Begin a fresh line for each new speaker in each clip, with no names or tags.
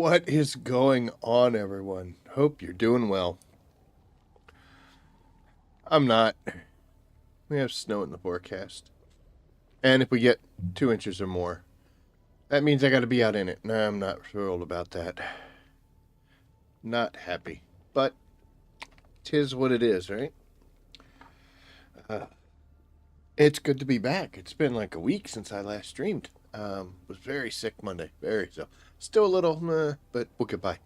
What is going on, everyone? Hope you're doing well. I'm not. We have snow in the forecast. And if we get 2 inches or more, that means I gotta be out in it. Nah, I'm not thrilled about that. Not happy. But 'tis what it is, right? Uh, it's good to be back. It's been like a week since I last streamed. Was very sick Monday. Very so. Still a little, but we'll get by.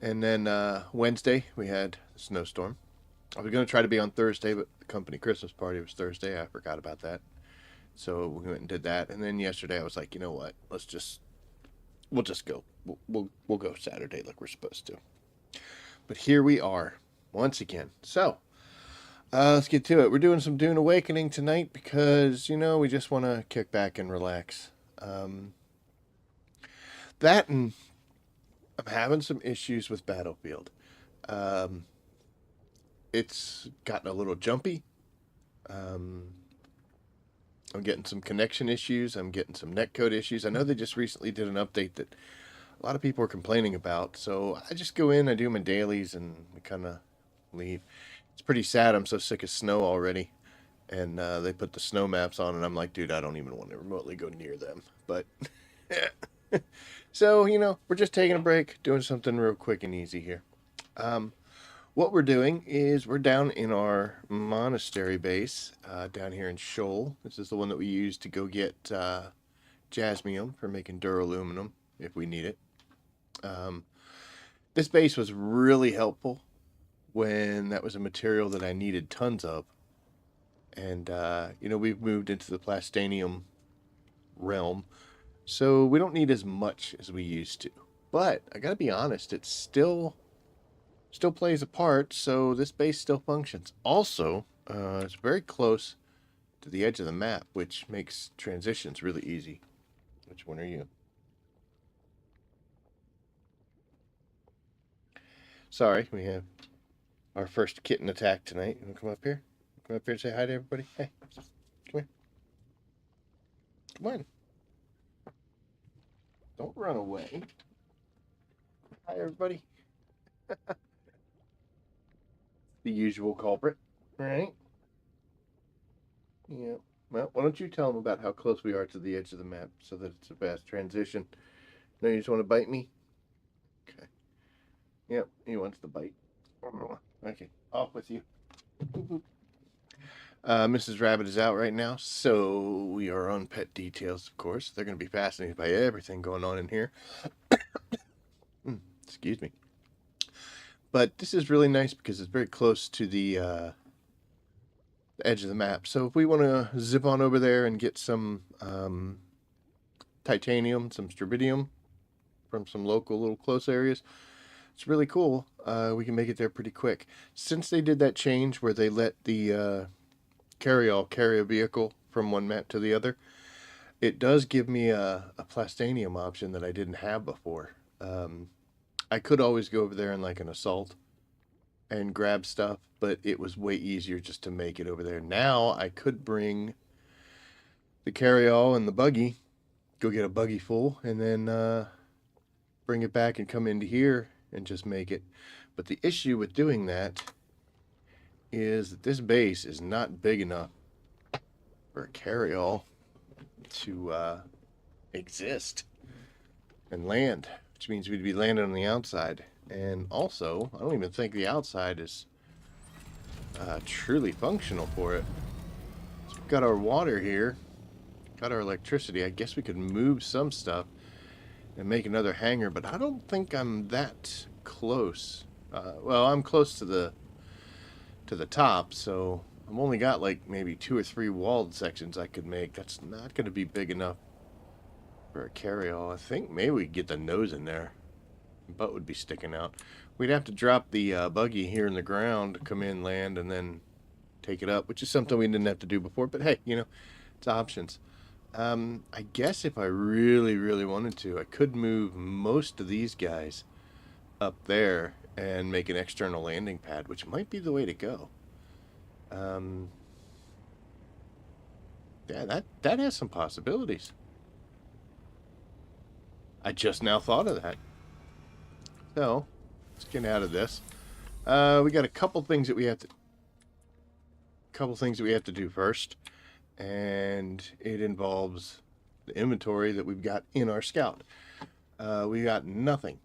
And then Wednesday, we had a snowstorm. I was going to try to be on Thursday, but the company Christmas party was Thursday. I forgot about that. So we went and did that. And then yesterday I was like, you know what? We'll just go. We'll go Saturday like we're supposed to. But here we are once again. So let's get to it. We're doing some Dune Awakening tonight because, we just want to kick back and relax. That and I'm having some issues with Battlefield. It's gotten a little jumpy. I'm getting some connection issues. I'm getting some netcode issues. I know they just recently did an update that a lot of people are complaining about. So I just go in, I do my dailies, and we kind of leave. It's pretty sad. I'm so sick of snow already. And they put the snow maps on, and I'm like, dude, I don't even want to remotely go near them. But so, we're just taking a break, doing something real quick and easy here. What we're doing is we're down in our monastery base down here in Sheol. This is the one that we use to go get jasmium for making duraluminum if we need it. This base was really helpful when that was a material that I needed tons of. And, we've moved into the plastanium realm, so we don't need as much as we used to. But I gotta be honest, it's still plays a part, so this base still functions. Also, it's very close to the edge of the map, which makes transitions really easy. Which one are you? Sorry, we have our first kitten attack tonight. You want to come up here? Come up here and say hi to everybody? Hey, come here. Come on. Don't run away. Hi, everybody. The usual culprit. All right. Yeah. Well, why don't you tell them about how close we are to the edge of the map so that it's a fast transition? No, you just want to bite me? Okay. Yep, he wants to bite. Okay, off with you. Mrs. Rabbit is out right now, so we are on pet details, of course. They're going to be fascinated by everything going on in here. Excuse me. But this is really nice because it's very close to the edge of the map. So if we want to zip on over there and get some titanium, some strontium from some local little close areas, it's really cool. We can make it there pretty quick. Since they did that change where they let the carry-all carry a vehicle from one map to the other, it does give me a plastanium option that I didn't have before. I could always go over there in like an assault and grab stuff, but it was way easier just to make it over there. Now I could bring the carry-all and the buggy, go get a buggy full, and then bring it back and come into here and just make it. But the issue with doing that is that this base is not big enough for a carry-all to exist and land, which means we'd be landing on the outside. And also, I don't even think the outside is truly functional for it. So we've got our water here, got our electricity. I guess we could move some stuff and make another hangar, but I don't think I'm that close. Well, I'm close to the top, so I've only got like maybe 2 or 3 walled sections I could make. That's not going to be big enough for a carry-all. I think maybe we could get the nose in there. The butt would be sticking out. We'd have to drop the buggy here in the ground, come in, land, and then take it up, which is something we didn't have to do before. But hey, it's options. I guess if I really, really wanted to, I could move most of these guys up there and make an external landing pad, which might be the way to go. Yeah, that has some possibilities. I just now thought of that. So let's get out of this. We got a couple things that we have to do first, and it involves the inventory that we've got in our scout. We got nothing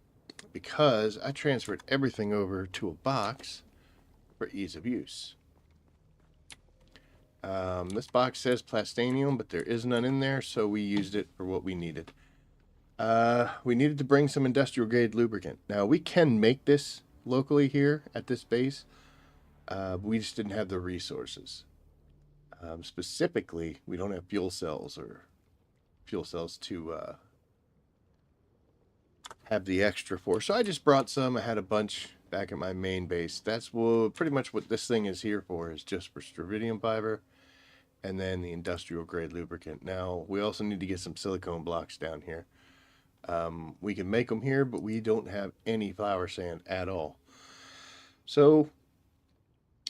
because I transferred everything over to a box for ease of use. This box says plastanium, but there is none in there, so we used it for what we needed. We needed to bring some industrial grade lubricant. Now, we can make this locally here at this base. We just didn't have the resources. Specifically, we don't have fuel cells to have the extra for. So I just brought some. I had a bunch back at my main base. That's pretty much what this thing is here for, is just for strontium fiber and then the industrial grade lubricant. Now, we also need to get some silicone blocks down here. We can make them here, but we don't have any flour sand at all. So,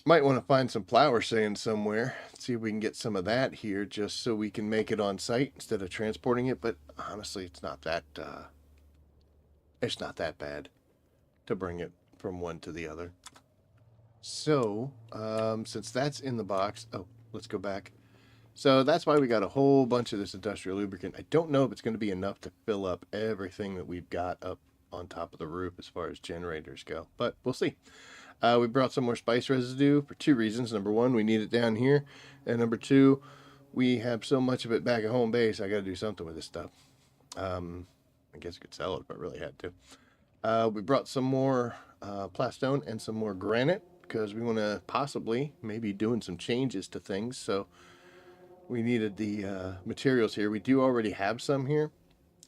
might want to find some flour sand somewhere. See if we can get some of that here, just so we can make it on site instead of transporting it. But honestly, it's not that bad to bring it from one to the other. So, since that's in the box, let's go back. So that's why we got a whole bunch of this industrial lubricant. I don't know if it's going to be enough to fill up everything that we've got up on top of the roof as far as generators go, but we'll see. We brought some more spice residue for two reasons. Number one, we need it down here, and number two, we have so much of it back at home base, I got to do something with this stuff. I guess I could sell it if I really had to. We brought some more plastone and some more granite because we want to possibly maybe doing some changes to things, so we needed the materials here. We do already have some here.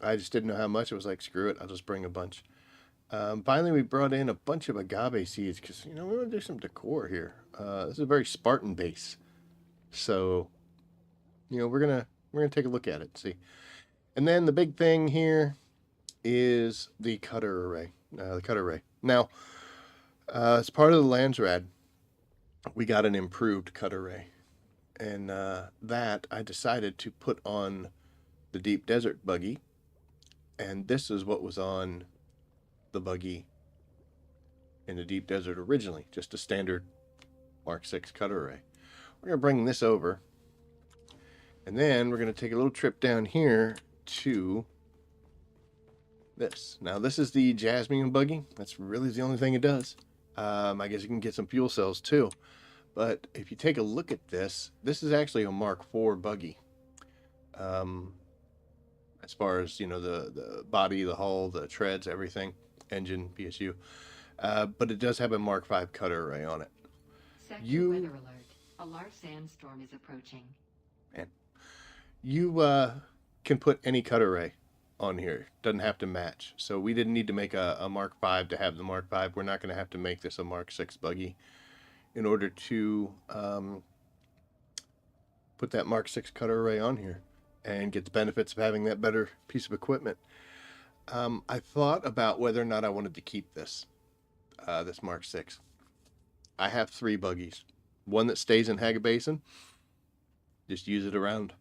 I just didn't know how much. I was like, screw it, I'll just bring a bunch. Finally, we brought in a bunch of agave seeds because, we want to do some decor here. This is a very Spartan base. So, we're gonna take a look at it, see. And then the big thing here is the cutter array. Now, as part of the Landsrad, we got an improved cutter array. And that I decided to put on the deep desert buggy, and this is what was on the buggy in the deep desert originally, just a standard Mark 6 cutter array. We're going to bring this over, and then we're going to take a little trip down here to this. Now, this is the Jasmine buggy. That's really the only thing it does. I guess you can get some fuel cells too. But if you take a look at this, this is actually a Mark IV buggy. As far as, the body, the hull, the treads, everything, engine, PSU. But it does have a Mark V cutter array on it.
Sector weather alert. A large sandstorm is approaching.
Man. You can put any cutter array on here. Doesn't have to match. So we didn't need to make a Mark V to have the Mark V. We're not going to have to make this a Mark 6 buggy in order to put that Mark 6 cutter array on here and get the benefits of having that better piece of equipment. I thought about whether or not I wanted to keep this Mark 6. I have 3 buggies. One that stays in Haga Basin. Just use it around.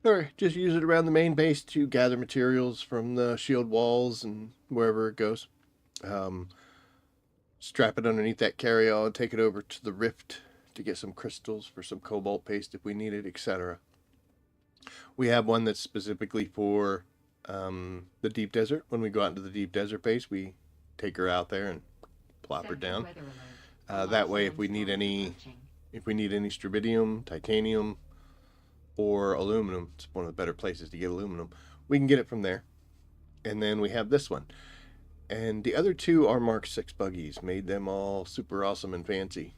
Or just use it around the main base to gather materials from the shield walls and wherever it goes. Strap it underneath that carry-all and take it over to the rift to get some crystals for some cobalt paste if we need it, etc. We have one that's specifically for the deep desert. When we go out into the deep desert base, we take her out there and plop her down. That way, if we need any strontium, titanium, or aluminum, it's one of the better places to get aluminum, we can get it from there. And then we have this one. And the other 2 are Mark 6 buggies. Made them all super awesome and fancy.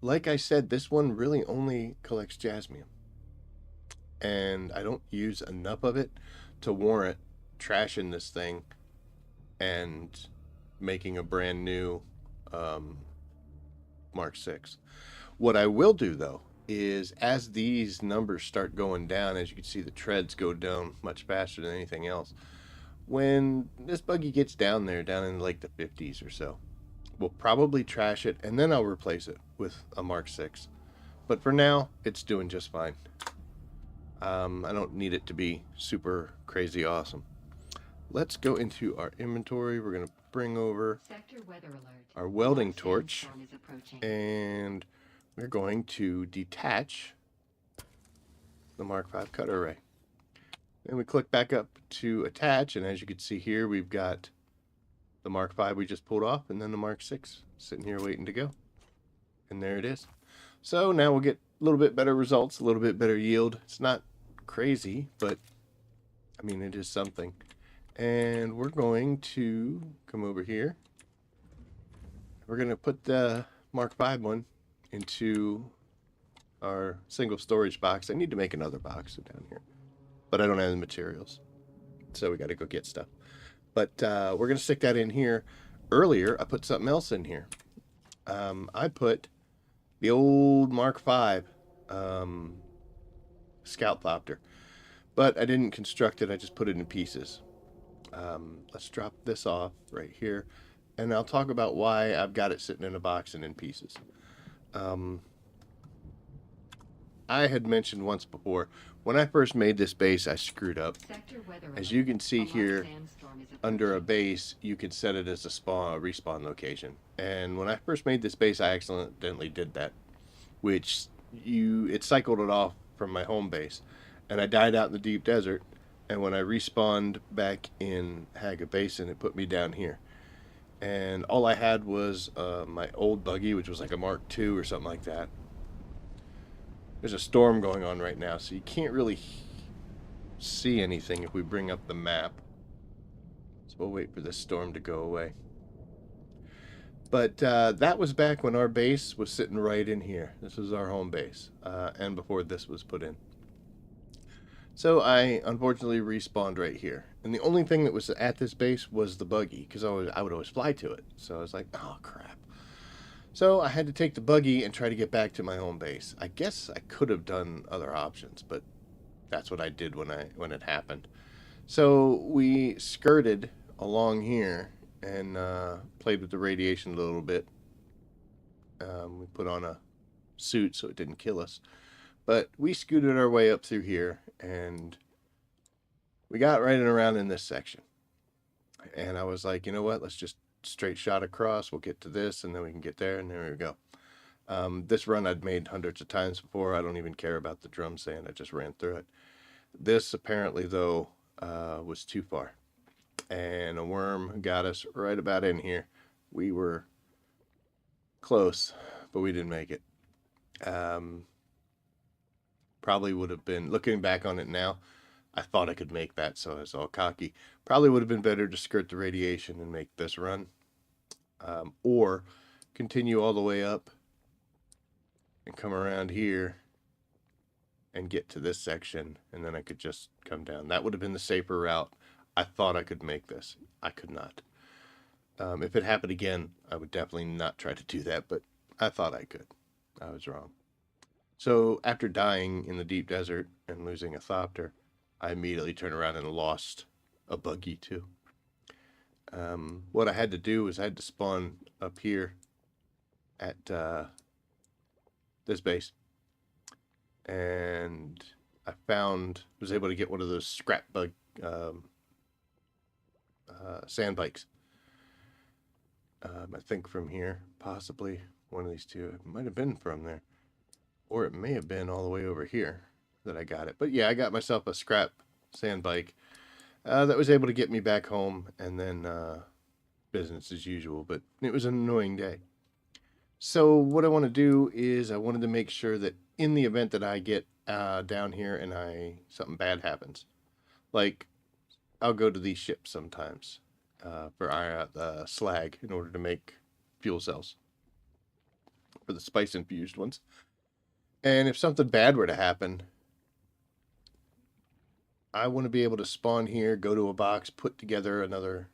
Like I said, this one really only collects jasmine. And I don't use enough of it to warrant trashing this thing and making a brand new Mark 6. What I will do, though, is as these numbers start going down, as you can see the treads go down much faster than anything else, when this buggy gets down in like the 50s or so, we'll probably trash it, and then I'll replace it with a Mark 6. But for now, it's doing just fine. I don't need it to be super crazy awesome. Let's go into our inventory. We're going to bring over
Sector weather alert.
our
A
welding
large
torch,
sandstorm is approaching.
and we're going to detach the Mark V cutter array. Then we click back up to attach, and as you can see here, we've got the Mark V we just pulled off, and then the Mark VI sitting here waiting to go. And there it is. So now we'll get a little bit better results, a little bit better yield. It's not crazy, but I mean, it is something. And we're going to come over here. We're going to put the Mark V one into our single storage box. I need to make another box down here, but I don't have the materials. So we got to go get stuff. But we're going to stick that in here. Earlier, I put something else in here. I put the old Mark V Scout Thopter, but I didn't construct it. I just put it in pieces. Let's drop this off right here, and I'll talk about why I've got it sitting in a box and in pieces. I had mentioned once before, when I first made this base, I screwed up. As you can see here, under a base, you can set it as a respawn location. And when I first made this base, I accidentally did that, which it cycled it off from my home base. And I died out in the deep desert, and when I respawned back in Haga Basin, it put me down here. And all I had was my old buggy, which was like a Mark II or something like that. There's a storm going on right now, so you can't really see anything if we bring up the map. So we'll wait for this storm to go away. But that was back when our base was sitting right in here. This was our home base, and before this was put in. So I unfortunately respawned right here. And the only thing that was at this base was the buggy, because I would always fly to it. So I was like, oh crap. So I had to take the buggy and try to get back to my home base. I guess I could have done other options, but that's what I did when it happened. So we skirted along here and played with the radiation a little bit. We put on a suit so it didn't kill us. But we scooted our way up through here, and we got right and around in this section. And I was like, you know what, let's just straight shot across. We'll get to this, and then we can get there, and there we go. This run I'd made hundreds of times before. I don't even care about the drum sand. I just ran through it. This apparently, though, was too far. And a worm got us right about in here. We were close, but we didn't make it. Probably would have been, looking back on it now, I thought I could make that, so I was all cocky. Probably would have been better to skirt the radiation and make this run. Or continue all the way up and come around here and get to this section, and then I could just come down. That would have been the safer route. I thought I could make this. I could not. If it happened again, I would definitely not try to do that, but I thought I could. I was wrong. So after dying in the deep desert and losing a thopter, I immediately turned around and lost a buggy too. What I had to do was I had to spawn up here at this base, and I was able to get one of those scrap bug sand bikes. I think from here, possibly one of these two. It might have been from there, or it may have been all the way over here that I got it. But yeah, I got myself a scrap sand bike that was able to get me back home, and then business as usual. But it was an annoying day. So what I want to do is I wanted to make sure that in the event that I get down here and something bad happens, like I'll go to these ships sometimes for slag in order to make fuel cells for the spice infused ones. And if something bad were to happen, I want to be able to spawn here, go to a box, put together another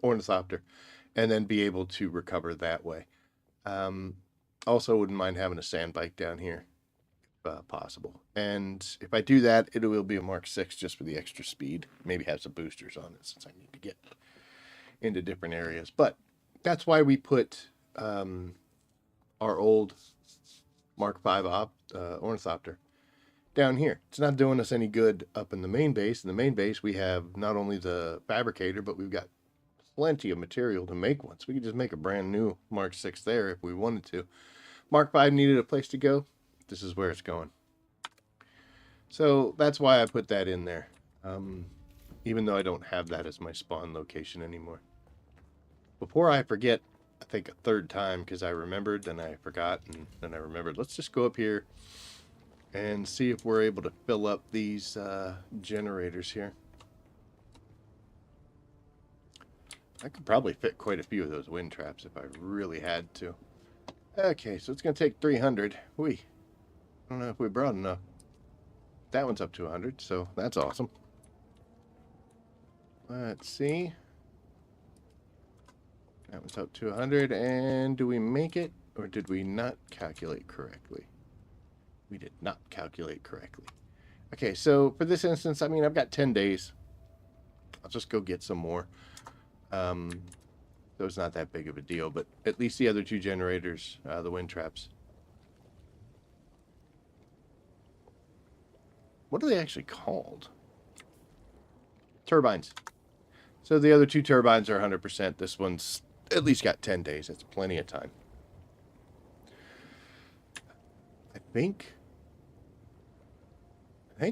ornithopter, and then be able to recover that way. Also wouldn't mind having a sand bike down here if possible. And if I do that, it will be a Mark VI just for the extra speed. Maybe have some boosters on it since I need to get into different areas. But that's why we put our old Mark 5 ornithopter down here. It's not doing us any good up in the main base. In the main base, we have not only the fabricator, but we've got plenty of material to make one. So we could just make a brand new Mark 6 there if we wanted to. Mark 5 needed a place to go. This is where it's going. So that's why I put that in there. Even though I don't have that as my spawn location anymore. Before I forget, I think a third time, because I remembered, then I forgot, and then I remembered. Let's just go up here and see if we're able to fill up these generators here. I could probably fit quite a few of those wind traps if I really had to. Okay, so it's going to take 300. I don't know if we brought enough. That one's up to 100, so that's awesome. Let's see. That one's up to 100, and do we make it, or did we not calculate correctly? We did not calculate correctly. Okay, so for this instance, I mean, I've got 10 days. I'll just go get some more. So it's not that big of a deal, but at least the other two generators, the wind traps. What are they actually called? Turbines. So the other two turbines are 100%. This one's at least got 10 days. That's plenty of time. I think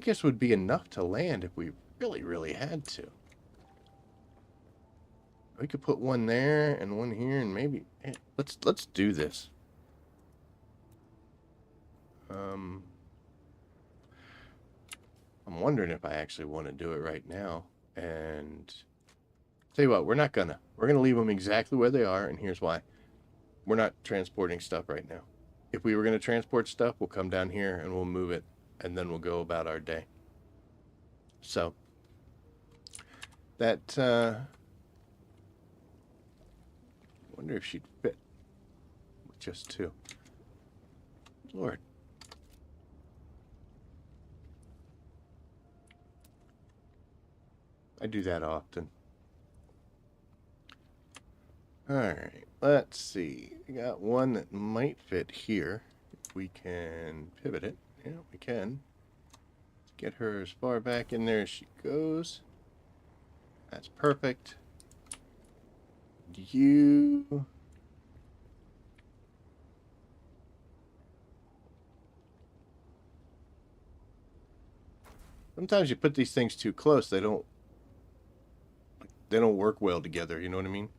this would be enough to land if we really, really had to. We could put one there and one here, and maybe let's do this. I'm wondering if I actually want to do it right now. And tell you what, we're gonna leave them exactly where they are, and here's why. We're not transporting stuff right now. If we were gonna transport stuff, we'll come down here and we'll move it, and then we'll go about our day. So that wonder if she'd fit with just two. Lord. I do that often. Alright, let's see. We got one that might fit here. If we can pivot it. Yeah, we can. Let's get her as far back in there as she goes. That's perfect. You... Sometimes you put these things too close, they don't work well together, you know what I mean?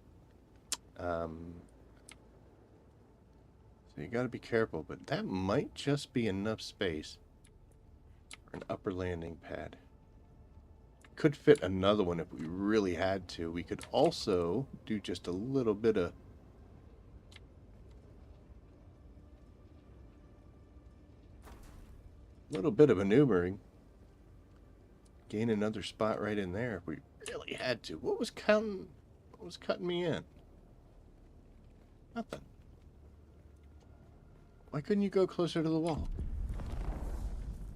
So you got to be careful, but that might just be enough space for an upper landing pad. Could fit another one if we really had to. We could also do just a little bit of maneuvering. Gain another spot right in there if we really had to. What was cutting me in? Nothing. Why couldn't you go closer to the wall?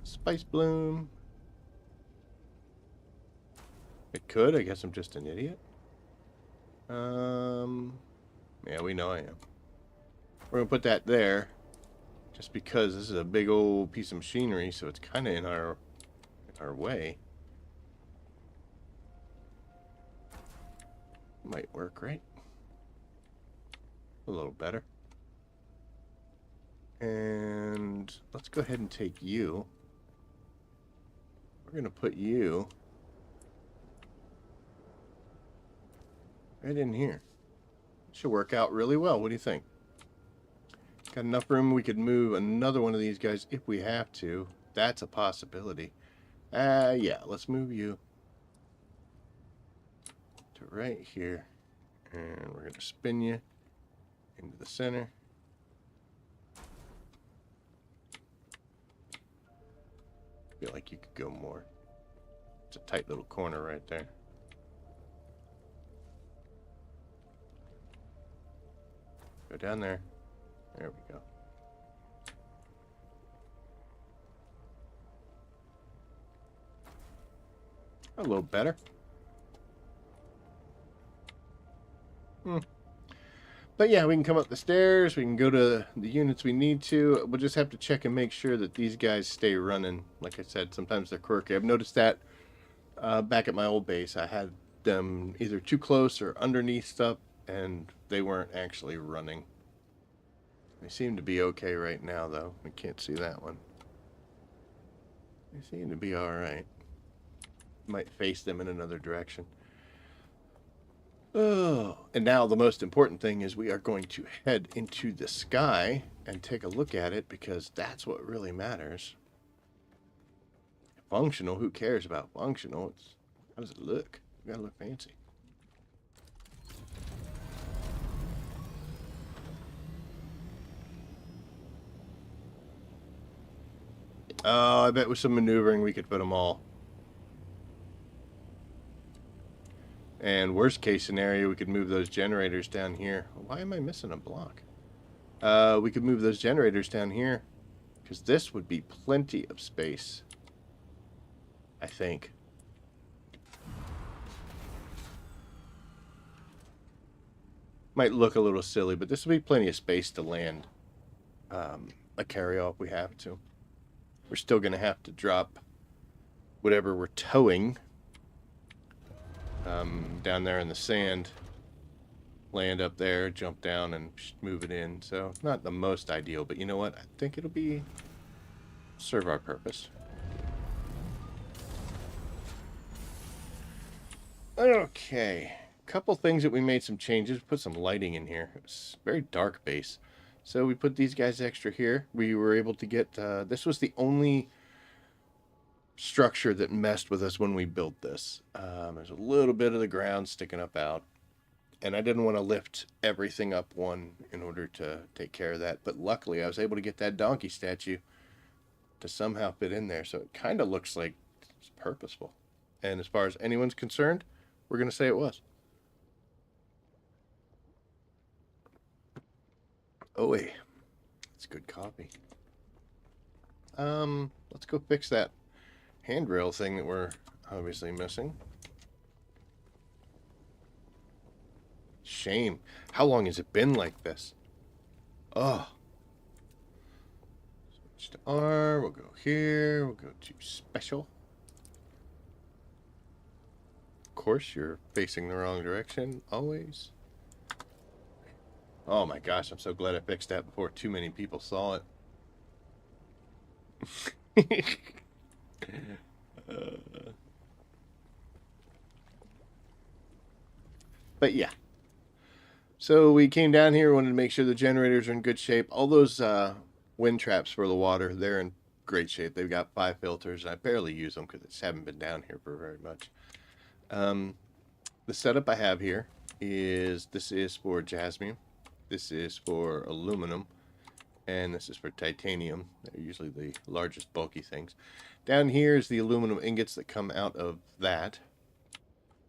Spice bloom. It could. I guess I'm just an idiot. Yeah, we know I am. We're gonna put that there, just because this is a big old piece of machinery, so it's kind of in our way. Might work, right? A little better. And let's go ahead and take you. We're gonna put you right in here. Should work out really well. What do you think? Got enough room we could move another one of these guys if we have to. That's a possibility. Yeah, let's move you to right here. And we're going to spin you into the center. I feel like you could go more. It's a tight little corner right there. Go down there. There we go. A little better. But yeah, we can come up the stairs. We can go to the units we need to. We'll just have to check and make sure that these guys stay running. Like I said, sometimes they're quirky. I've noticed that back at my old base. I had them either too close or underneath stuff, and they weren't actually running. They seem to be okay right now, though. We can't see that one. They seem to be alright. Might face them in another direction. Oh, and now the most important thing is we are going to head into the sky and take a look at it because that's what really matters. Functional, who cares about functional? It's how does it look? You gotta look fancy. Oh, I bet with some maneuvering we could put them all. And worst case scenario, we could move those generators down here. Why am I missing a block? We could move those generators down here because this would be plenty of space, I think. Might look a little silly, but this will be plenty of space to land a carry-all if we have to. We're still going to have to drop whatever we're towing down there in the sand, land up there, jump down, and move it in. So not the most ideal, but you know what? I think it'll be serve our purpose. Okay, couple things that we made some changes. Put some lighting in here. It's very dark base, so we put these guys extra here. We were able to get this was the only structure that messed with us when we built this. There's a little bit of the ground sticking up out, and I didn't want to lift everything up one in order to take care of that, but luckily I was able to get that donkey statue to somehow fit in there, so it kind of looks like it's purposeful. And as far as anyone's concerned, we're going to say it was. Oh wait, that's good copy. Let's go fix that handrail thing that we're obviously missing. Shame. How long has it been like this? Oh. Switch to R. We'll go here. We'll go to special. Of course, you're facing the wrong direction, always. Oh my gosh, I'm so glad I fixed that before too many people saw it. But yeah. So we came down here, wanted to make sure the generators are in good shape. All those wind traps for the water, they're in great shape. They've got 5 filters. I barely use them because I just haven't been down here for very much. The setup I have here is, this is for jasmine, this is for aluminum, and this is for titanium. They're usually the largest bulky things. Down here is the aluminum ingots that come out of that,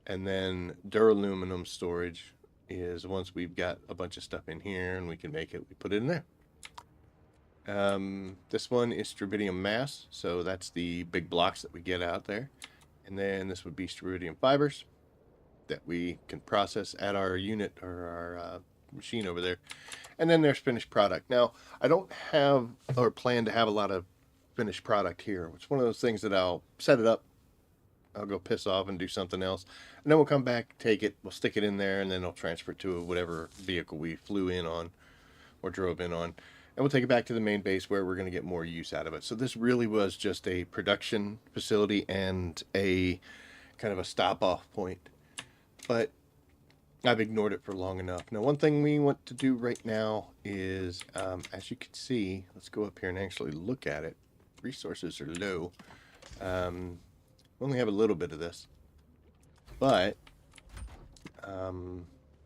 and then duraluminum storage is once we've got a bunch of stuff in here and we can make it, we put it in there. This one is strontium mass, so that's the big blocks that we get out there. And then this would be strontium fibers that we can process at our unit or our machine over there. And then there's finished product. Now, I don't have or plan to have a lot of finished product here. It's one of those things that I'll set it up, I'll go piss off and do something else, and then we'll come back, take it, we'll stick it in there, and then I'll transfer it to whatever vehicle we flew in on or drove in on, and we'll take it back to the main base where we're going to get more use out of it. So this really was just a production facility and a kind of a stop-off point, but I've ignored it for long enough. Now, one thing we want to do right now is, as you can see, let's go up here and actually look at it. Resources are low. We only have a little bit of this, but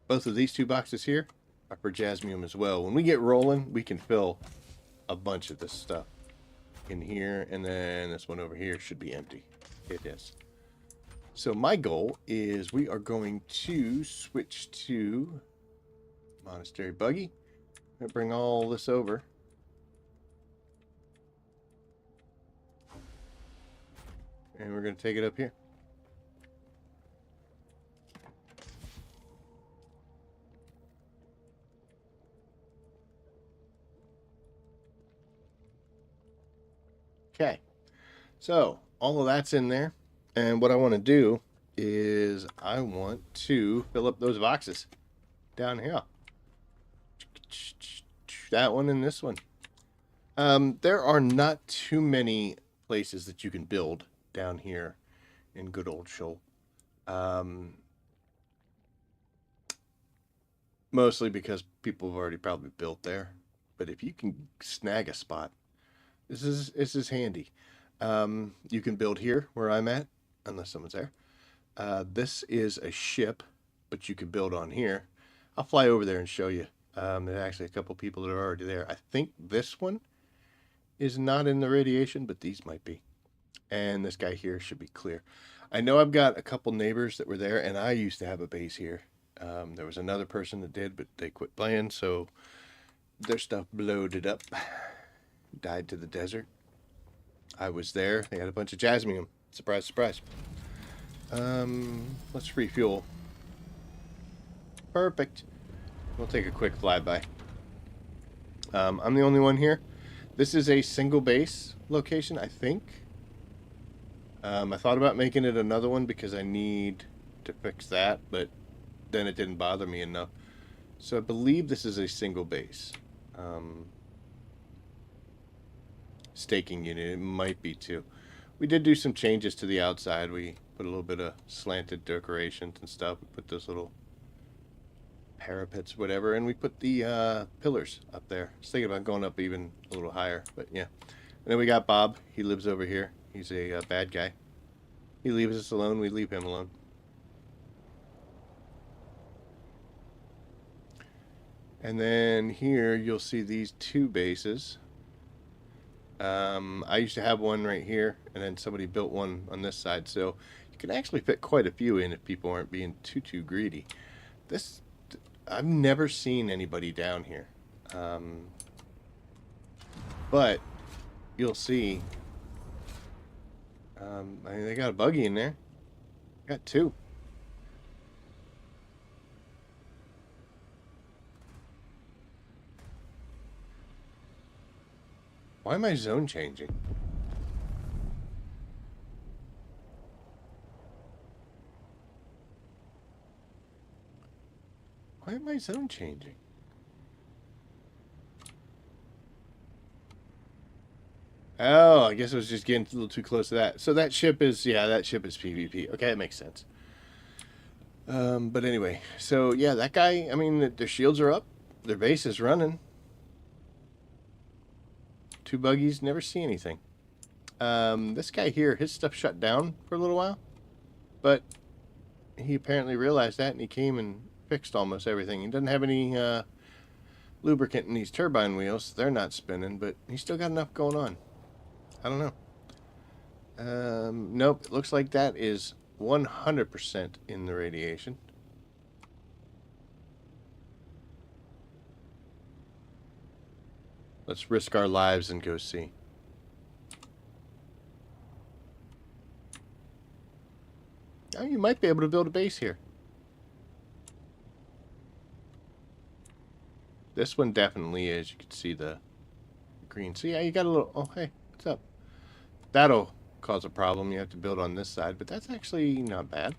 both of these 2 boxes here are for jasmium as well. When we get rolling, we can fill a bunch of this stuff in here, and then this one over here should be empty. It is. So my goal is we are going to switch to monastery buggy. I'm going to bring all this over. And we're going to take it up here. So all of that's in there, and what I want to do is I want to fill up those boxes down here. That one and this one. There are not too many places that you can build down here in good old Sheol. Mostly because people have already probably built there. But if you can snag a spot, this is handy. You can build here where I'm at, unless someone's there. This is a ship, but you can build on here. I'll fly over there and show you. There's actually a couple people that are already there. I think this one is not in the radiation, but these might be. And this guy here should be clear. I know I've got a couple neighbors that were there, and I used to have a base here. There was another person that did, but they quit playing, so their stuff bloated up, died to the desert. I was there. They had a bunch of jasmine. Surprise, surprise. Let's refuel. Perfect. We'll take a quick flyby. I'm the only one here. This is a single base location, I think. I thought about making it another one because I need to fix that, but then it didn't bother me enough. So I believe this is a single base. Staking unit. It might be too. We did do some changes to the outside. We put a little bit of slanted decorations and stuff. We put those little parapets, whatever, and we put the pillars up there. I was thinking about going up even a little higher, but yeah. And then we got Bob. He lives over here. He's a bad guy. He leaves us alone. We leave him alone. And then here you'll see these two bases. I used to have one right here, and then somebody built one on this side, so you can actually fit quite a few in if people aren't being too greedy. This, I've never seen anybody down here, but you'll see. I mean, they got a buggy in there. Got two. Why am I zone changing? Why am I zone changing? Oh, I guess I was just getting a little too close to that. So that ship is, yeah, that ship is PvP. Okay, that makes sense. But anyway, so yeah, that guy, I mean, their shields are up. Their base is running. Two buggies, never see anything. This guy here, his stuff shut down for a little while. But he apparently realized that and he came and fixed almost everything. He doesn't have any lubricant in these turbine wheels. They're not spinning, but he's still got enough going on. I don't know. Nope, it looks like that is 100% in the radiation. Let's risk our lives and go see. Oh, you might be able to build a base here. This one definitely is. You can see the green. So yeah, you got a little... Oh, hey, what's up? That'll cause a problem. You have to build on this side, but that's actually not bad.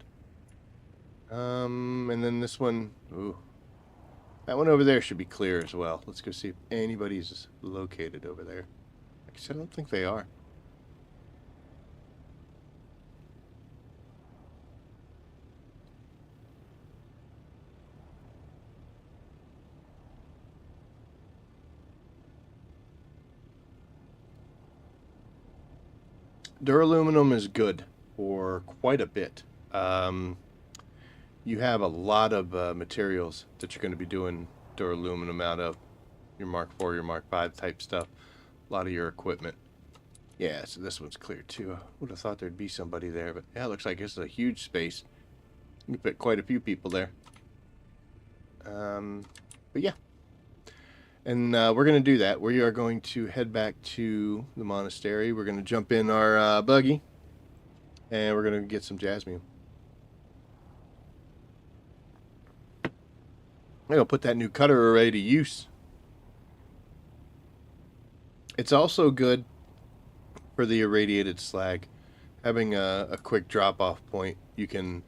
And then this one... Ooh. That one over there should be clear as well. Let's go see if anybody's located over there. Actually, I don't think they are. Duraluminum is good for quite a bit. You have a lot of materials that you're going to be doing duraluminum out of. Your Mark IV, your Mark V type stuff. A lot of your equipment. Yeah, so this one's clear too. I would have thought there'd be somebody there, but yeah, it looks like this is a huge space. You can fit quite a few people there. But yeah. And we're going to do that. We are going to head back to the monastery. We're going to jump in our buggy. And we're going to get some jasmine. I'm going to put that new cutter array to use. It's also good for the irradiated slag. Having a quick drop-off point, you can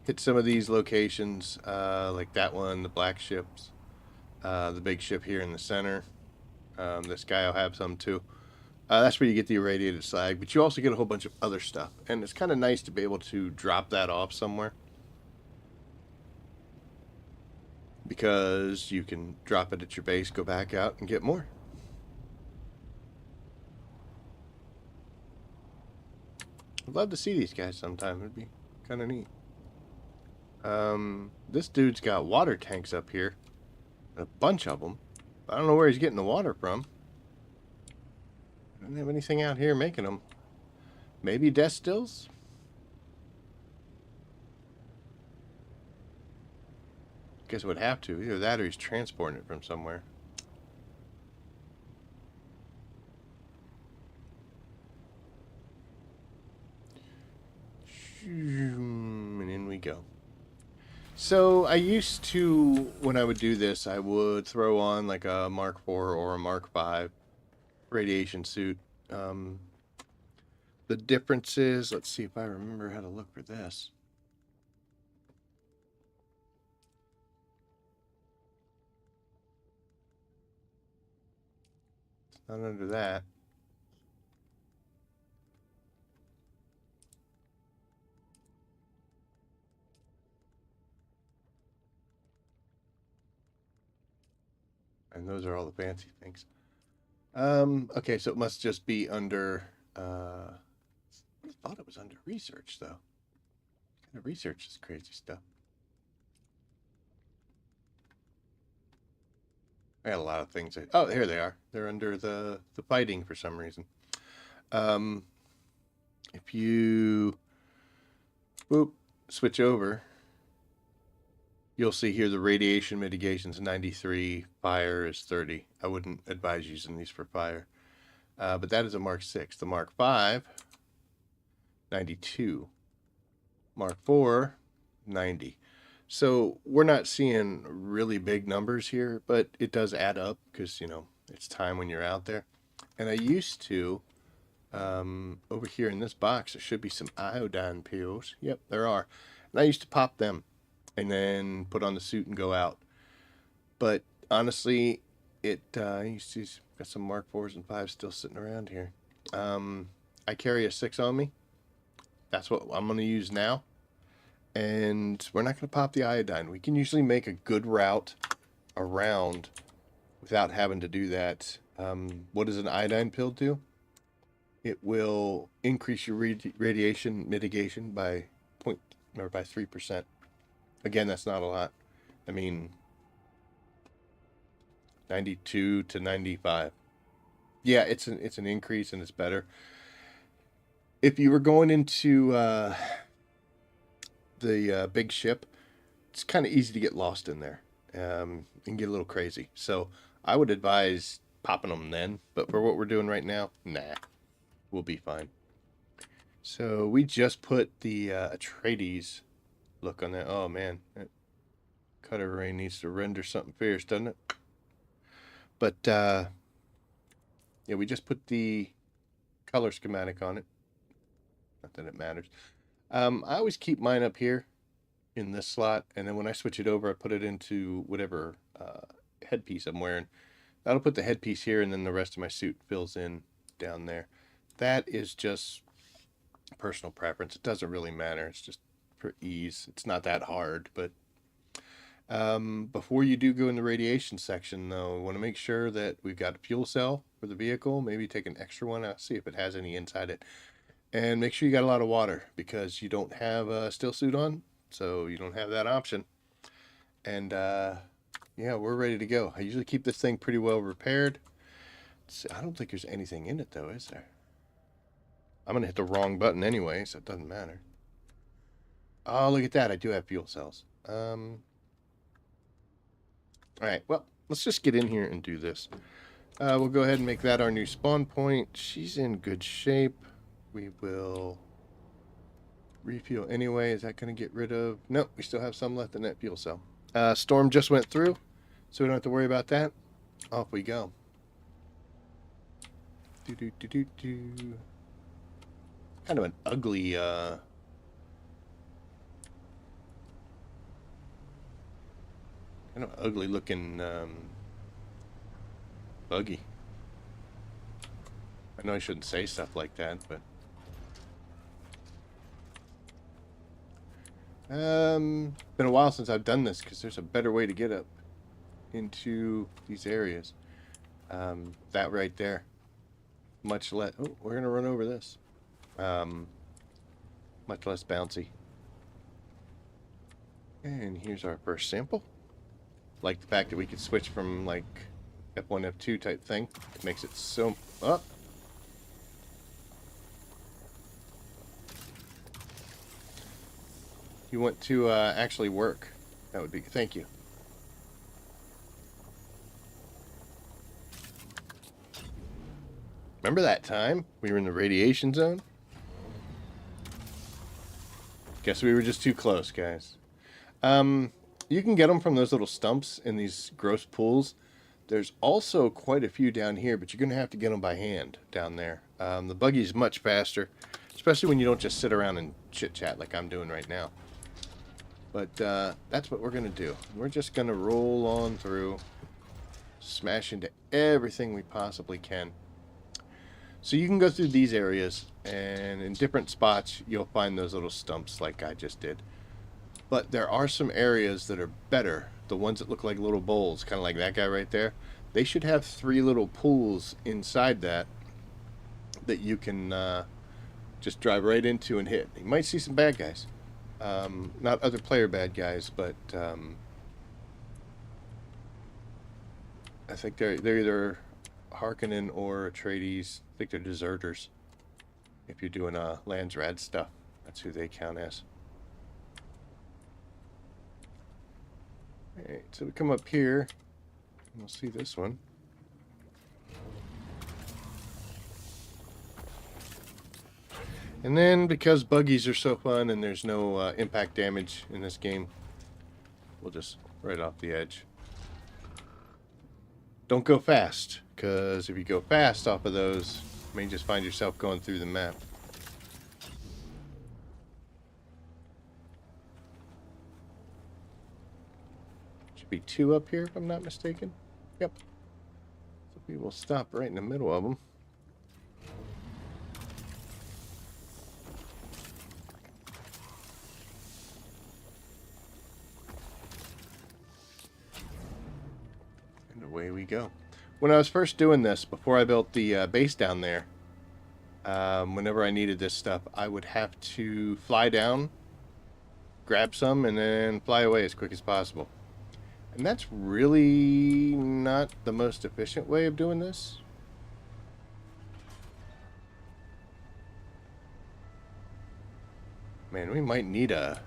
hit some of these locations, like that one, the black ships, the big ship here in the center. This guy will have some too. That's where you get the irradiated slag, but you also get a whole bunch of other stuff. And it's kind of nice to be able to drop that off somewhere, because you can drop it at your base, go back out, and get more. I'd love to see these guys sometime. It'd be kind of neat. This dude's got water tanks up here. A bunch of them. I don't know where he's getting the water from. I don't have anything out here making them. Maybe death stills? Guess it would have to. Either that or he's transporting it from somewhere. And in we go. So I used to, when I would do this, I would throw on like a Mark IV or a Mark V radiation suit. The differences, let's see if I remember how to look for this. It's not under that. And those are all the fancy things. Okay, so it must just be under, I thought it was under research, though. Kind of research is crazy stuff. I got a lot of things. Oh, here they are. They're under the fighting for some reason. If you switch over, you'll see here the radiation mitigation is 93, fire is 30. I wouldn't advise using these for fire. But that is a Mark 6. The Mark 5, 92. Mark 4, 90. So we're not seeing really big numbers here, but it does add up because, you know, it's time when you're out there. And I used to, over here in this box, there should be some iodine pills. Yep, there are. And I used to pop them and then put on the suit and go out. But honestly, I used to got some Mark 4s and 5s still sitting around here. I carry a 6 on me. That's what I'm going to use now. And we're not going to pop the iodine. We can usually make a good route around without having to do that. What does an iodine pill do? It will increase your radiation mitigation by 3%. Again, that's not a lot. I mean, 92 to 95. Yeah, it's an increase and it's better. If you were going into the big ship, it's kind of easy to get lost in there and get a little crazy. So I would advise popping them then. But for what we're doing right now, nah, we'll be fine. So we just put the Atreides look on that. Oh man, that cutter ray needs to render something fierce, doesn't it? But yeah, we just put the color schematic on it. Not that it matters. I always keep mine up here in this slot, and then when I switch it over, I put it into whatever headpiece I'm wearing. That'll put the headpiece here, and then the rest of my suit fills in down there. That is just personal preference. It doesn't really matter. It's just for ease. It's not that hard, but before you do go in the radiation section, though, we want to make sure that we've got a fuel cell for the vehicle. Maybe take an extra one out, see if it has any inside it. And make sure you got a lot of water, because you don't have a still suit on, so you don't have that option. And yeah, we're ready to go. I usually keep this thing pretty well repaired. I don't think there's anything in it, though, is there? I'm going to hit the wrong button anyway, so it doesn't matter. Oh, look at that. I do have fuel cells. All right, well, let's just get in here and do this. We'll go ahead and make that our new spawn point. She's in good shape. We will refuel anyway. Is that going to get rid of... Nope, we still have some left in that fuel cell. Storm just went through, so we don't have to worry about that. Off we go. kind of an ugly, looking buggy. I know I shouldn't say stuff like that, but been a while since I've done this because there's a better way to get up into these areas. That right there, much less. Oh, we're gonna run over this. Much less bouncy. And here's our first sample. Like the fact that we could switch from like F1, F2 type thing. It makes it so up. You want to actually work. That would be, thank you. Remember that time we were in the radiation zone? Guess we were just too close, guys. You can get them from those little stumps in these gross pools. There's also quite a few down here, but you're going to have to get them by hand down there. The buggy's much faster, especially when you don't just sit around and chit-chat like I'm doing right now. But that's what we're going to do. We're just going to roll on through, smash into everything we possibly can. So you can go through these areas, and in different spots, you'll find those little stumps like I just did. But there are some areas that are better. The ones that look like little bowls, kind of like that guy right there. They should have 3 little pools inside that you can just drive right into and hit. You might see some bad guys. Not other player bad guys, but I think they're either Harkonnen or Atreides. I think they're deserters. If you're doing Landsrad stuff, that's who they count as. Alright, so we come up here, and we'll see this one. And then, because buggies are so fun and there's no impact damage in this game, we'll just right off the edge. Don't go fast, because if you go fast off of those, you may just find yourself going through the map. Should be 2 up here, if I'm not mistaken. Yep. So we will stop right in the middle of them. Away we go. When I was first doing this, before I built the base down there, whenever I needed this stuff, I would have to fly down, grab some, and then fly away as quick as possible. And that's really not the most efficient way of doing this. Man, we might need a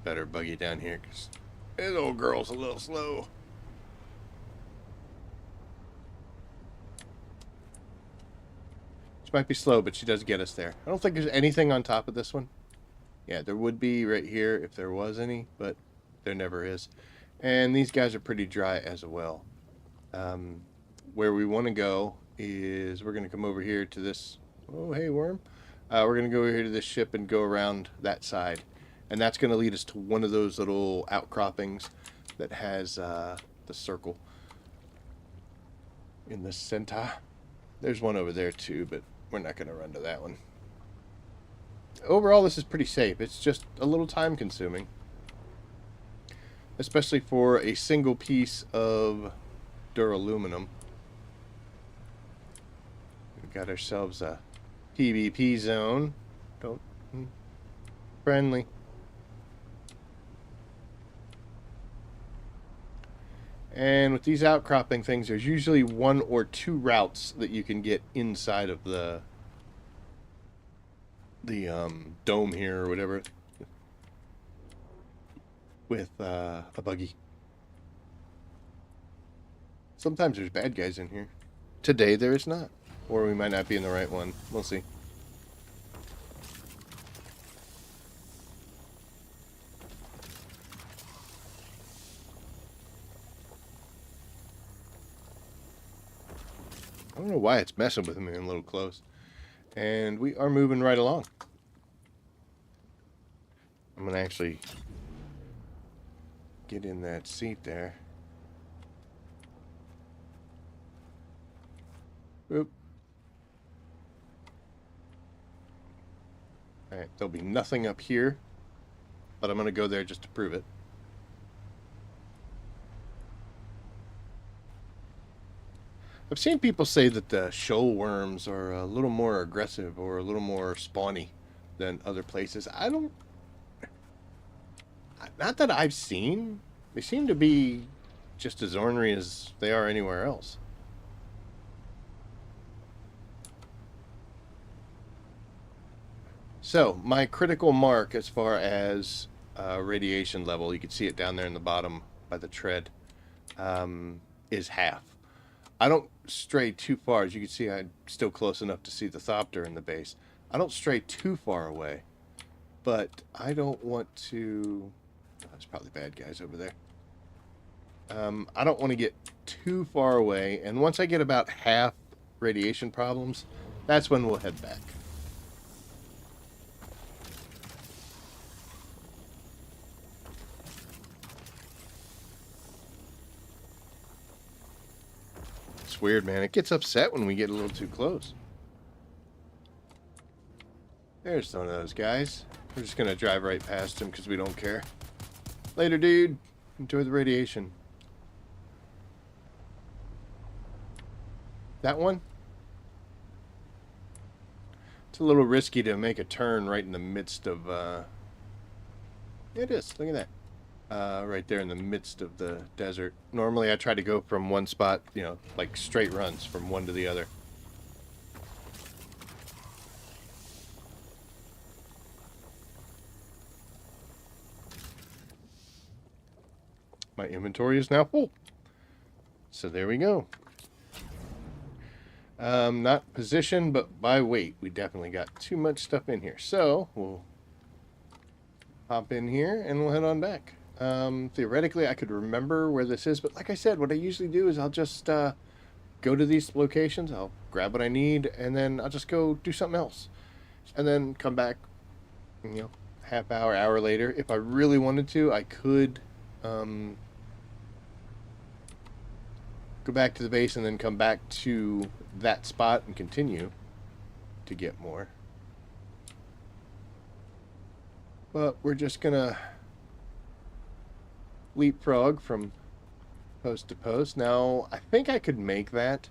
better buggy down here, because this old girl's a little slow. She might be slow, but she does get us there. I don't think there's anything on top of this one. Yeah, there would be right here if there was any, but there never is. And these guys are pretty dry as well. Where we want to go is we're going to come over here to this. Oh, hey, worm. We're going to go over here to this ship and go around that side. And that's going to lead us to one of those little outcroppings that has the circle in the center. There's one over there too, but we're not going to run to that one. Overall, this is pretty safe. It's just a little time consuming. Especially for a single piece of duraluminum. We've got ourselves a PvP zone. Don't... friendly. And with these outcropping things, there's usually 1 or 2 routes that you can get inside of the dome here or whatever with a buggy. Sometimes there's bad guys in here. Today there is not. Or we might not be in the right one. We'll see. I don't know why it's messing with me a little close. And we are moving right along. going to actually get in that seat there. Oop. Alright, there'll be nothing up here, but I'm going to go there just to prove it. I've seen people say that the shoal worms are a little more aggressive or a little more spawny than other places. I don't... Not that I've seen. They seem to be just as ornery as they are anywhere else. So, my critical mark as far as radiation level, you can see it down there in the bottom by the tread, is half. I don't stray too far. As you can see, I'm still close enough to see the Thopter in the base. I don't stray too far away, but I don't want to... Oh, there's probably bad guys over there. I don't want to get too far away, and once I get about half radiation problems, that's when we'll head back. It's weird, man. It gets upset when we get a little too close. There's one of those guys. We're just going to drive right past him because we don't care. Later, dude. Enjoy the radiation. That one? It's a little risky to make a turn right in the midst of... It is. Look at that. Right there in the midst of the desert. Normally I try to go from one spot, you know, like straight runs from one to the other. My inventory is now full. So there we go. Not position, but by weight. We definitely got too much stuff in here. So we'll hop in here and we'll head on back. Theoretically, I could remember where this is, but like I said, what I usually do is I'll just go to these locations, I'll grab what I need, and then I'll just go do something else. And then come back, you know, half hour, hour later. If I really wanted to, I could go back to the base and then come back to that spot and continue to get more. But we're just gonna leapfrog from post to post. Now, I think I could make that,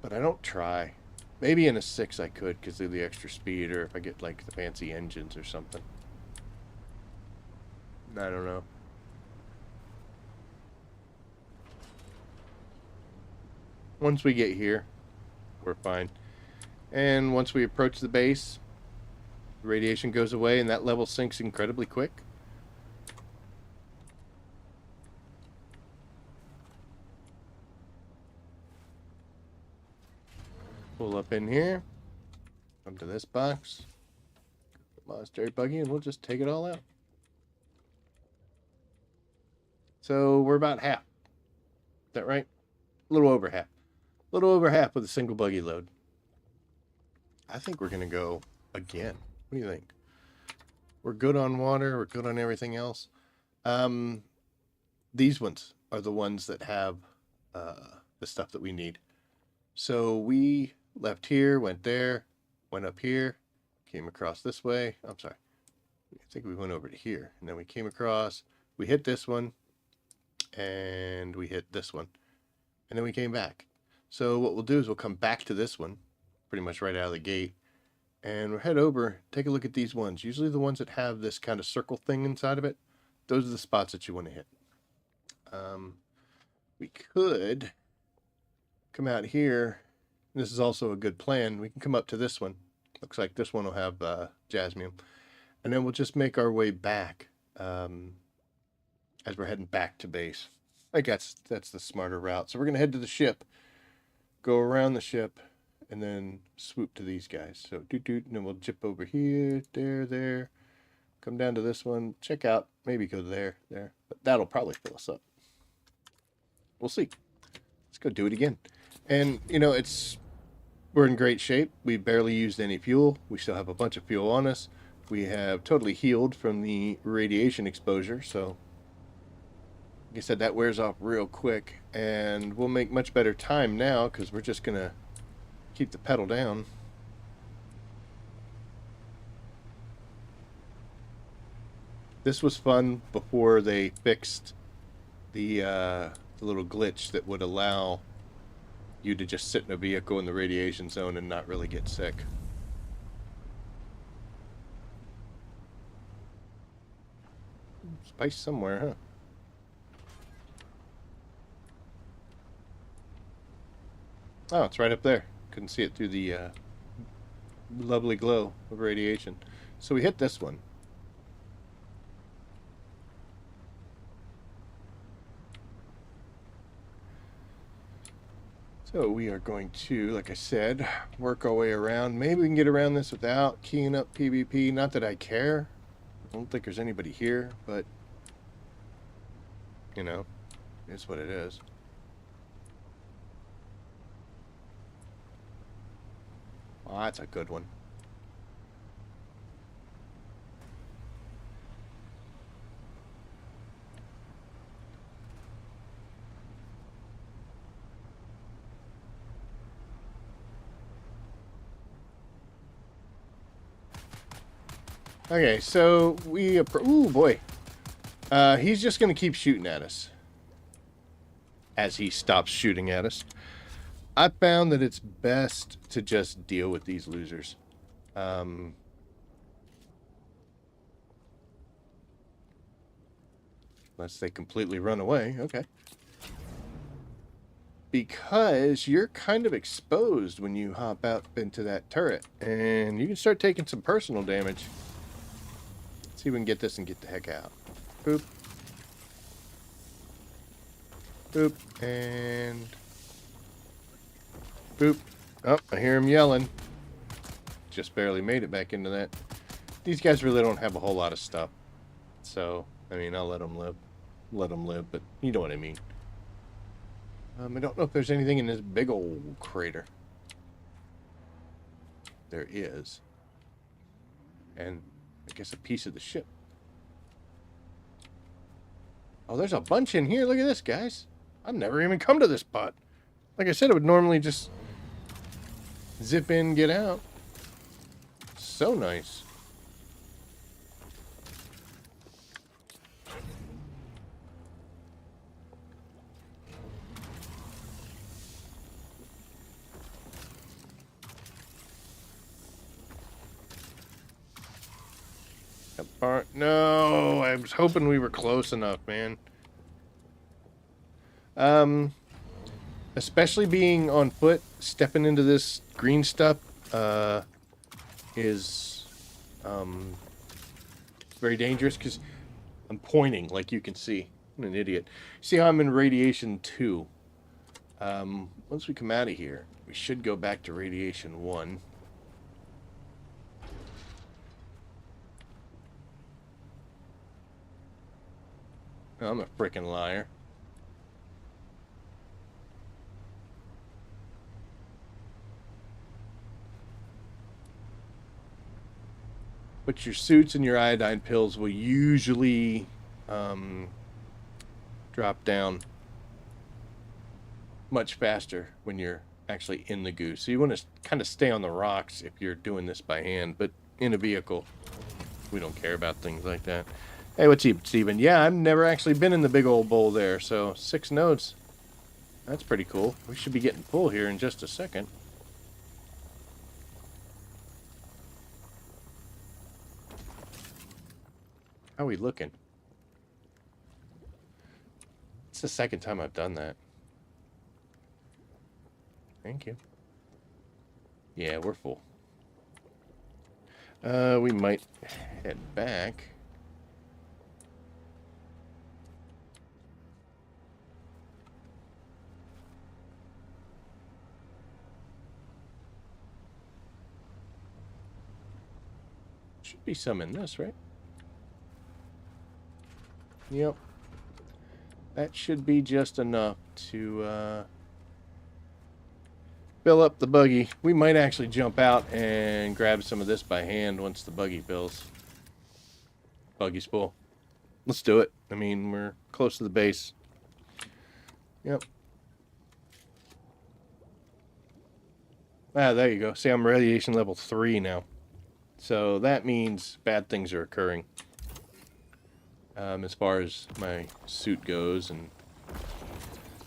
but I don't try. Maybe in a 6 I could because of the extra speed, or if I get like the fancy engines or something. I don't know. Once we get here, we're fine. And once we approach the base, the radiation goes away and that level sinks incredibly quick. Pull up in here, come to this box, monastery buggy, and we'll just take it all out. So we're about half. Is that right? A little over half. A little over half with a single buggy load. I think we're going to go again. What do you think? We're good on water. We're good on everything else. These ones are the ones that have the stuff that we need. So we left here, went there, went up here, came across this way. I'm sorry. I think we went over to here. And then we came across. We hit this one. And we hit this one. And then we came back. So what we'll do is we'll come back to this one, pretty much right out of the gate. And we'll head over, take a look at these ones. Usually the ones that have this kind of circle thing inside of it, those are the spots that you want to hit. We could come out here. This is also a good plan. We can come up to this one. Looks like this one will have jasmium. And then we'll just make our way back as we're heading back to base. I think that's the smarter route. So we're going to head to the ship, go around the ship, and then swoop to these guys. So doot, and then we'll jip over here, there, come down to this one, check out, maybe go there. But that'll probably fill us up. We'll see. Let's go do it again. And, you know, we're in great shape. We barely used any fuel. We still have a bunch of fuel on us. we have totally healed from the radiation exposure, so like I said, that wears off real quick, and we'll make much better time now because we're just gonna keep the pedal down. This was fun before they fixed the little glitch that would allow you to just sit in a vehicle in the radiation zone and not really get sick. Spice somewhere, huh? Oh, it's right up there. Couldn't see it through the lovely glow of radiation. So we hit this one. So we are going to, like I said, work our way around. Maybe we can get around this without keying up PvP. Not that I care. I don't think there's anybody here, but, you know, it's what it is. Oh, that's a good one. Okay, so we... Ooh, boy. He's just going to keep shooting at us. As he stops shooting at us. I found that it's best to just deal with these losers. Unless they completely run away. Okay. Because you're kind of exposed when you hop out into that turret. And you can start taking some personal damage. Let's see if we can get this and get the heck out. Boop. Boop. And... boop. Oh, I hear him yelling. Just barely made it back into that. These guys really don't have a whole lot of stuff. So, I mean, I'll let them live. Let them live, but you know what I mean. I don't know if there's anything in this big old crater. There is. And I guess a piece of the ship. Oh, there's a bunch in here. Look at this, guys. I've never even come to this spot. Like I said, I would normally just zip in, get out. So nice. No, I was hoping we were close enough, man. Especially being on foot, stepping into this green stuff, is, very dangerous because I'm pointing, like you can see. I'm an idiot. See how I'm in radiation 2. Once we come out of here, we should go back to radiation 1. I'm a freaking liar. But your suits and your iodine pills will usually drop down much faster when you're actually in the goo. So you want to kind of stay on the rocks if you're doing this by hand. But in a vehicle, we don't care about things like that. Hey, what's up, Steven? Yeah, I've never actually been in the big old bowl there, so 6 nodes. That's pretty cool. We should be getting full here in just a second. How are we looking? It's the second time I've done that. Thank you. Yeah, we're full. We might head back. Should be some in this, right? Yep. That should be just enough to fill up the buggy. We might actually jump out and grab some of this by hand once the buggy fills. Buggy spool. Let's do it. I mean, we're close to the base. Yep. Ah, there you go. See, I'm radiation level 3 now. So that means bad things are occurring. As far as my suit goes, and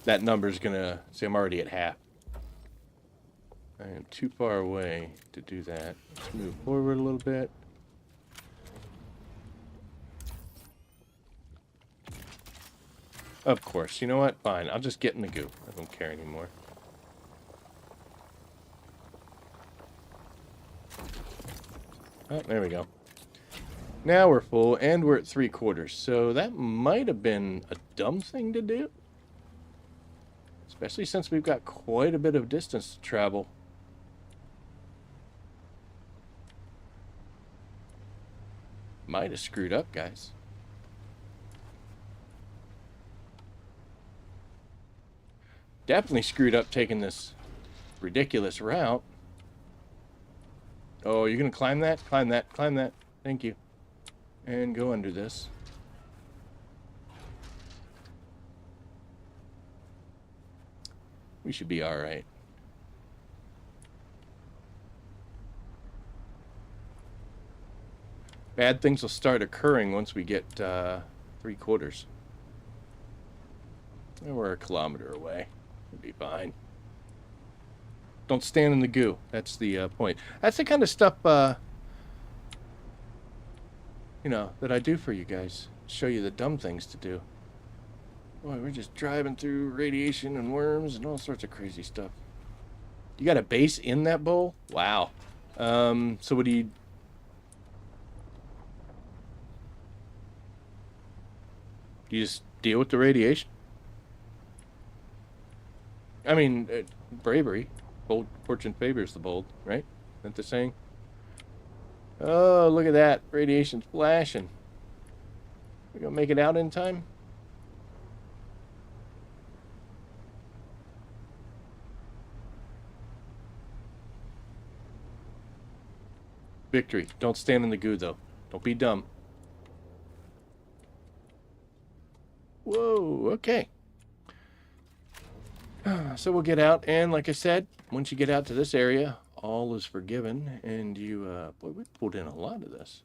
that number's gonna... See, I'm already at half. I am too far away to do that. Let's move forward a little bit. Of course. You know what? Fine. I'll just get in the goo. I don't care anymore. Oh, there we go. Now we're full, and we're at 3/4. So that might have been a dumb thing to do. Especially since we've got quite a bit of distance to travel. Might have screwed up, guys. Definitely screwed up taking this ridiculous route. Oh, you're going to climb that? Climb that. Climb that. Thank you. And go under this. We should be alright. Bad things will start occurring once we get 3/4. And we're a kilometer away. We'll be fine. Don't stand in the goo. That's the point. That's the kind of stuff, you know, that I do for you guys. Show you the dumb things to do. Boy, we're just driving through radiation and worms and all sorts of crazy stuff. You got a base in that bowl? Wow. So what do you... Do you just deal with the radiation? I mean, bravery. Bold fortune favors the bold, right? Isn't the saying? Oh, look at that. Radiation's flashing. We gonna make it out in time? Victory. Don't stand in the goo, though. Don't be dumb. Whoa, okay. So we'll get out, and like I said, once you get out to this area, all is forgiven, and you, boy, we pulled in a lot of this.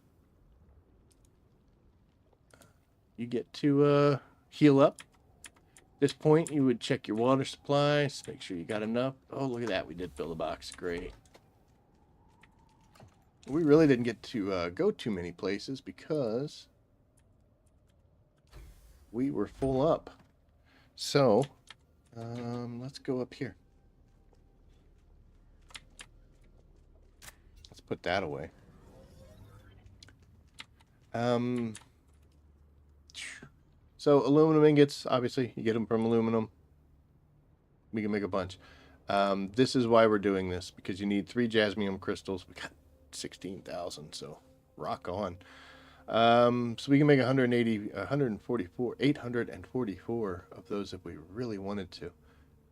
You get to, heal up. At this point, you would check your water supplies, make sure you got enough. Oh, look at that, we did fill the box, great. We really didn't get to, go too many places because we were full up. So, let's go up here. Let's put that away. So aluminum ingots, obviously, you get them from aluminum. We can make a bunch. This is why we're doing this, because you need 3 jasmium crystals. We got 16,000, so rock on. So we can make 844 of those if we really wanted to.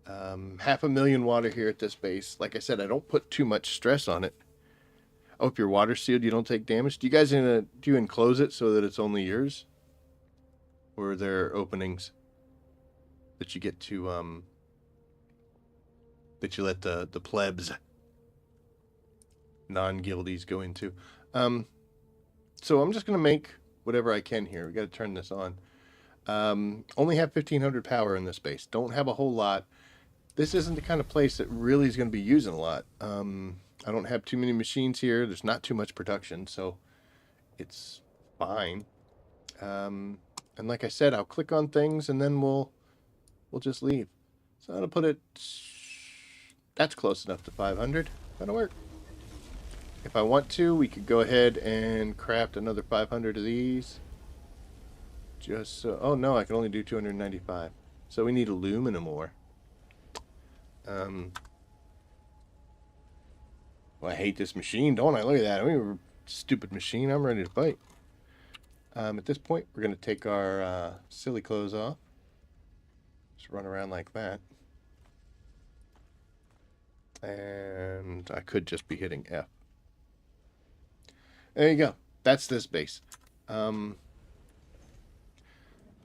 500,000 water here at this base. Like I said, I don't put too much stress on it. Oh, if you're water sealed, you don't take damage. Do you guys do you enclose it so that it's only yours? Or are there openings that you get to that you let the plebs, non-guildies go into? So I'm just gonna make whatever I can here. We got to turn this on. Only have 1500 power in this base. Don't have a whole lot. This isn't the kind of place that really is going to be using a lot. I don't have too many machines here. There's not too much production, so it's fine. And like I said, I'll click on things and then we'll just leave. So I'm gonna put it. That's close enough to 500. That'll work. If I want to, we could go ahead and craft another 500 of these. Just so. Oh no, I can only do 295. So we need aluminum ore. Well, I hate this machine, don't I? Look at that. I mean, stupid machine. I'm ready to fight. At this point, we're going to take our silly clothes off. Just run around like that. And I could just be hitting F. There you go. That's this base.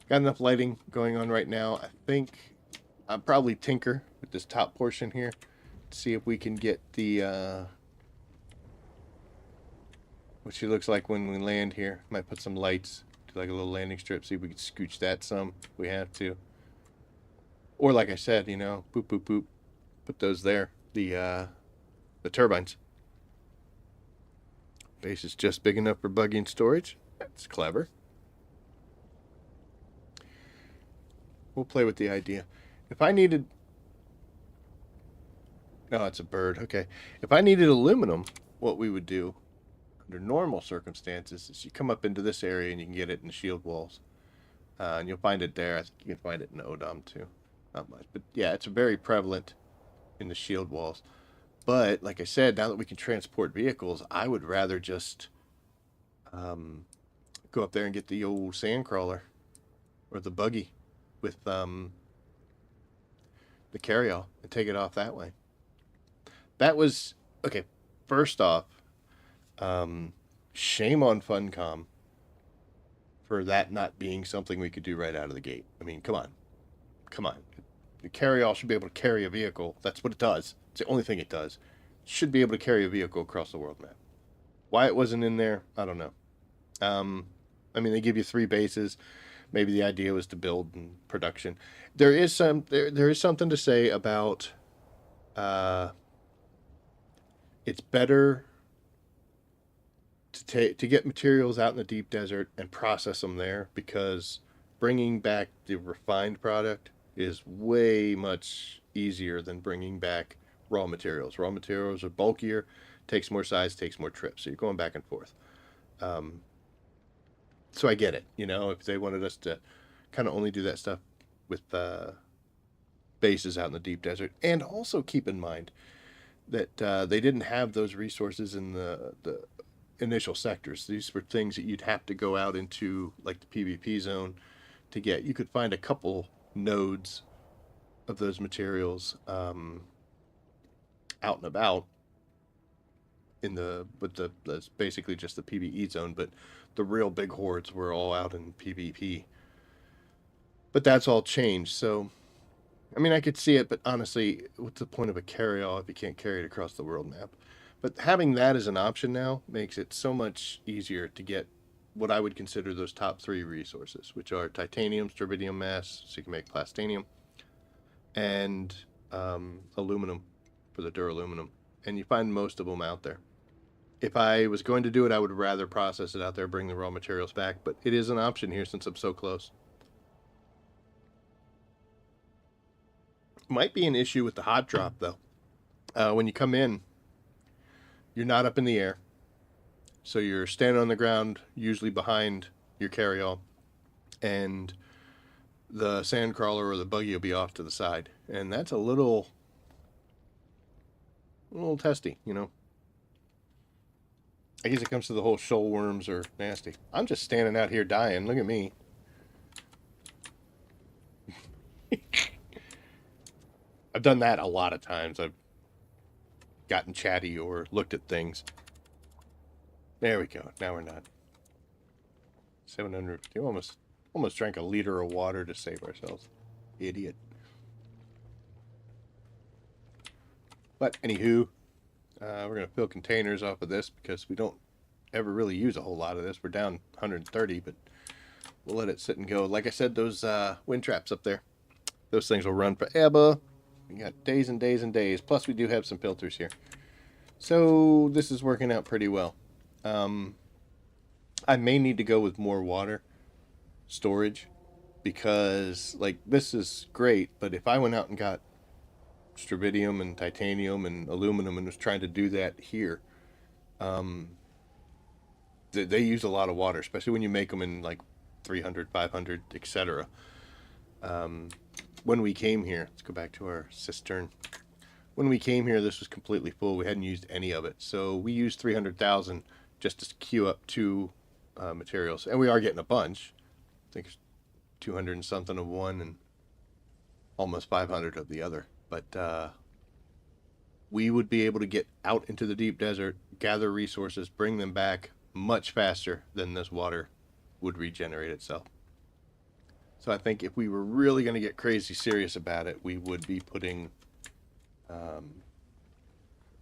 Got enough lighting going on right now. I think I'll probably tinker with this top portion here to see if we can get the what she looks like when we land here. Might put some lights, do like a little landing strip, see if we can scooch that some if we have to. Or like I said, you know, boop boop boop, put those there. The turbines. Base is just big enough for buggy and storage. That's clever. We'll play with the idea. If I needed... Oh, it's a bird. Okay. If I needed aluminum, what we would do under normal circumstances is you come up into this area and you can get it in the shield walls. And you'll find it there. I think you can find it in Odom too. Not much. But yeah, it's very prevalent in the shield walls. But like I said, now that we can transport vehicles, I would rather just go up there and get the old sand crawler or the buggy with the carryall and take it off that way. That was okay. First off, shame on Funcom for that not being something we could do right out of the gate. I mean, come on, come on. The carryall should be able to carry a vehicle. That's what it does. It's the only thing it does. It should be able to carry a vehicle across the world map. Why it wasn't in there, I don't know. I mean, they give you 3 bases. Maybe the idea was to build in production. There is something to say about it's better to get materials out in the deep desert and process them there, because bringing back the refined product is way much easier than bringing back raw materials. Raw materials are bulkier, takes more size, takes more trips. So you're going back and forth. So I get it. You know, if they wanted us to kind of only do that stuff with bases out in the deep desert, and also keep in mind that they didn't have those resources in the initial sectors. These were things that you'd have to go out into, like the PvP zone, to get. You could find a couple nodes of those materials out and about in that's basically just the PvE zone, but the real big hordes were all out in PvP. But that's all changed. So I mean, I could see it, but honestly, what's the point of a carry-all if you can't carry it across the world map? But having that as an option now makes it so much easier to get what I would consider those top 3 resources, which are titanium, strontium mass, so you can make plastinium, and aluminum for the duraluminum. And you find most of them out there. If I was going to do it, I would rather process it out there, bring the raw materials back, but it is an option here since I'm so close. Might be an issue with the hot drop, though. When you come in, you're not up in the air. So you're standing on the ground, usually behind your carryall, and the sand crawler or the buggy will be off to the side. And that's a little testy, you know. I guess it comes to the whole shoal worms are nasty. I'm just standing out here dying. Look at me. I've done that a lot of times. I've gotten chatty or looked at things. There we go. Now we're not. 750. Almost drank a liter of water to save ourselves. Idiot. But anywho, we're going to fill containers off of this because we don't ever really use a whole lot of this. We're down 130, but we'll let it sit and go. Like I said, those wind traps up there, those things will run forever. We got days and days and days. Plus, we do have some filters here. So this is working out pretty well. I may need to go with more water storage because, like, this is great, but if I went out and got strontium and titanium and aluminum and was trying to do that here, they use a lot of water, especially when you make them in like 300, 500, etc. When we came here, let's go back to our cistern. When we came here, this was completely full. We hadn't used any of it. So we used 300,000 just to queue up 2 materials. And we are getting a bunch. I think it's 200 and something of one and almost 500 of the other. But we would be able to get out into the deep desert, gather resources, bring them back much faster than this water would regenerate itself. So I think if we were really going to get crazy serious about it, we would be putting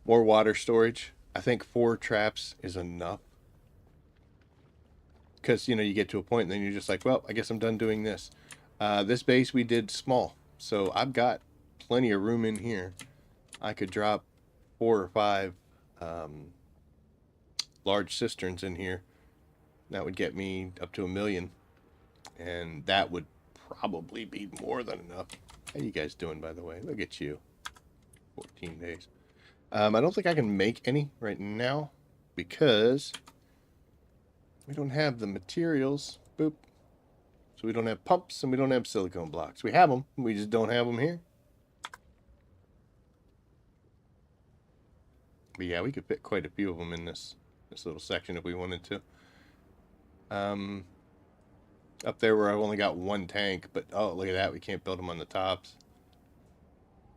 more water storage. I think 4 traps is enough. Because, you know, you get to a point and then you're just like, well, I guess I'm done doing this. This base we did small. So I've got plenty of room in here. I could drop 4 or 5 large cisterns in here. That would get me up to 1 million. And that would probably be more than enough. How you guys doing, by the way? Look at you. 14 days. I don't think I can make any right now because we don't have the materials. Boop. So we don't have pumps and we don't have silicone blocks. We have them. We just don't have them here. But yeah, we could fit quite a few of them in this little section if we wanted to. Up there where I've only got 1 tank, but oh, look at that. We can't build them on the tops.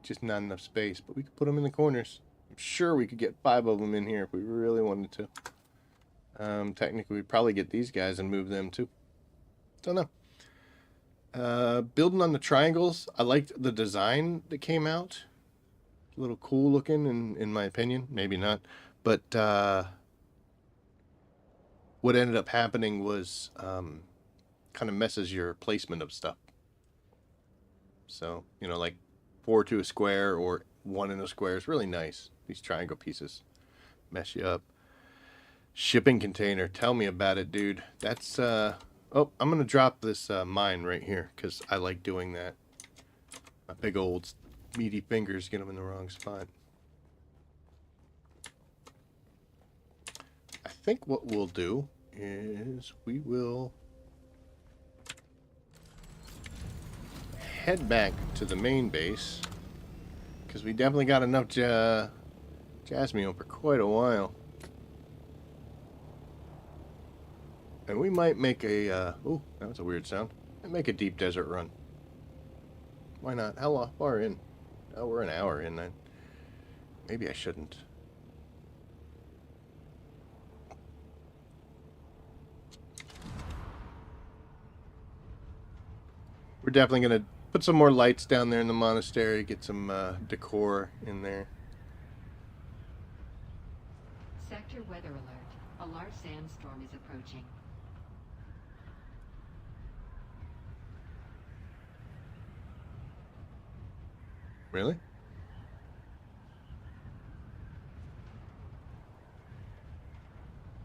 Just not enough space, but we could put them in the corners. I'm sure we could get 5 of them in here if we really wanted to. Technically, we'd probably get these guys and move them too. Don't know. Building on the triangles, I liked the design that came out. A little cool looking, in my opinion. Maybe not. But what ended up happening was kind of messes your placement of stuff. So, you know, like 4 to a square or 1 in a square is really nice. These triangle pieces mess you up. Shipping container. Tell me about it, dude. That's, oh, I'm going to drop this mine right here because I like doing that. My big old meaty fingers get them in the wrong spot. I think what we'll do is we will head back to the main base because we definitely got enough jasmine for quite a while. And we might make a, oh, that was a weird sound. Make a deep desert run. Why not? How far in? Oh, we're an hour in then. Maybe I shouldn't. We're definitely going to put some more lights down there in the monastery, get some decor in there.
Sector weather alert. A large sandstorm is approaching.
Really?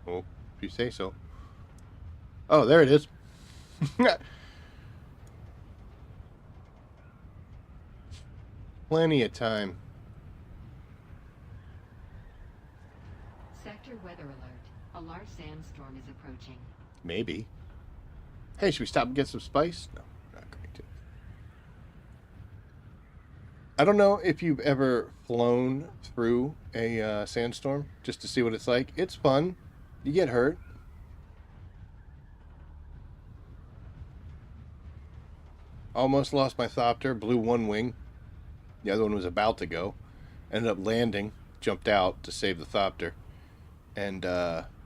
Oh, if you say so. Oh, there it is. Plenty of time.
Sector weather alert. A large sandstorm is approaching.
Maybe. Hey, should we stop and get some spice? No, not going to. I don't know if you've ever flown through a sandstorm just to see what it's like. It's fun. You get hurt. Almost lost my thopter. Blew 1 wing. The other one was about to go. Ended up landing. Jumped out to save the thopter. And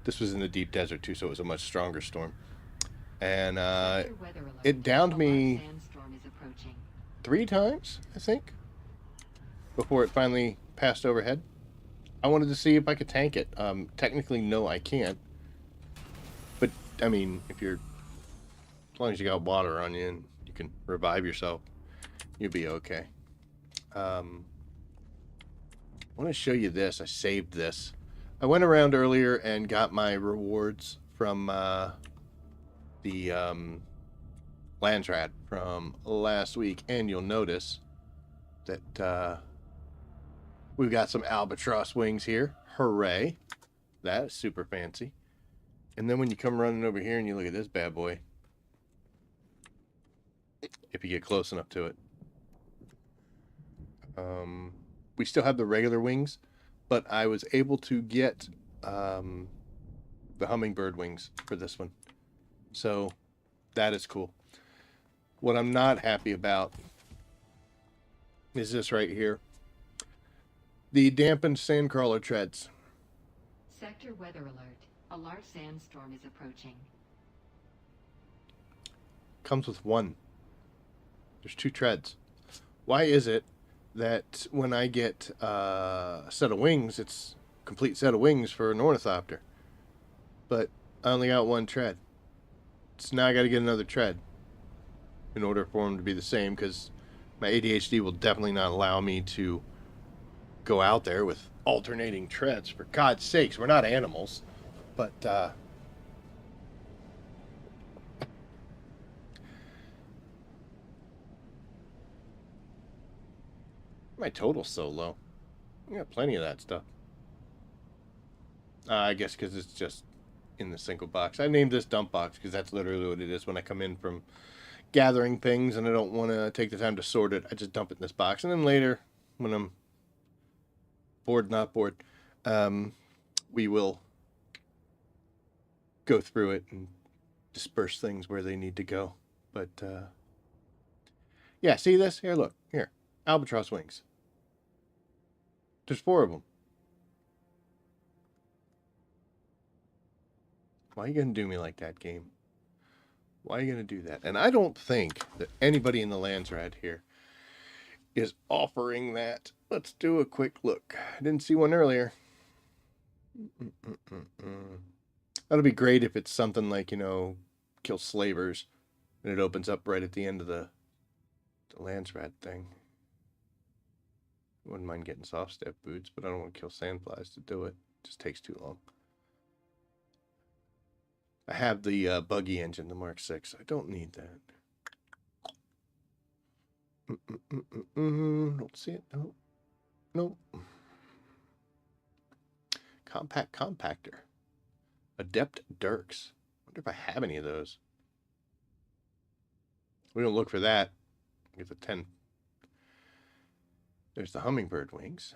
this was in the deep desert too, so it was a much stronger storm. And it downed me 3 times, I think, before it finally passed overhead. I wanted to see if I could tank it. Technically, no, I can't. But, I mean, as long as you got water on you and you can revive yourself, you'll be okay. I want to show you this. I saved this. I went around earlier and got my rewards from the Landrat from last week, and you'll notice that we've got some albatross wings here. Hooray! That's super fancy. And then when you come running over here and you look at this bad boy, if you get close enough to it, we still have the regular wings, but I was able to get the hummingbird wings for this one. So that is cool. What I'm not happy about is this right here. The dampened sandcrawler treads.
Sector weather alert. A large sandstorm is approaching.
Comes with 1. There's 2 treads. Why is it that when I get a set of wings, it's a complete set of wings for an ornithopter, but I only got 1 tread? So now I got to get another tread in order for them to be the same, because my ADHD will definitely not allow me to go out there with alternating treads. For God's sakes, we're not animals. But my total's so low. I got plenty of that stuff. I guess because it's just in the single box. I named this dump box because that's literally what it is. When I come in from gathering things and I don't want to take the time to sort it, I just dump it in this box. And then later, when I'm bored, not bored, we will go through it and disperse things where they need to go. But yeah, see this? Here, look. Here. Albatross wings. There's 4 of them. Why are you going to do me like that, game? Why are you going to do that? And I don't think that anybody in the Landsrat here is offering that. Let's do a quick look. I didn't see one earlier. That'll be great if it's something like, you know, kill slavers, and it opens up right at the end of the Landsrat thing. Wouldn't mind getting soft step boots, but I don't want to kill sandflies to do it. It just takes too long. I have the buggy engine, the Mark 6. I don't need that. Don't see it. No. Nope. Compact compactor. Adept Dirks. Wonder if I have any of those. We don't look for that. Get the 10. There's the hummingbird wings.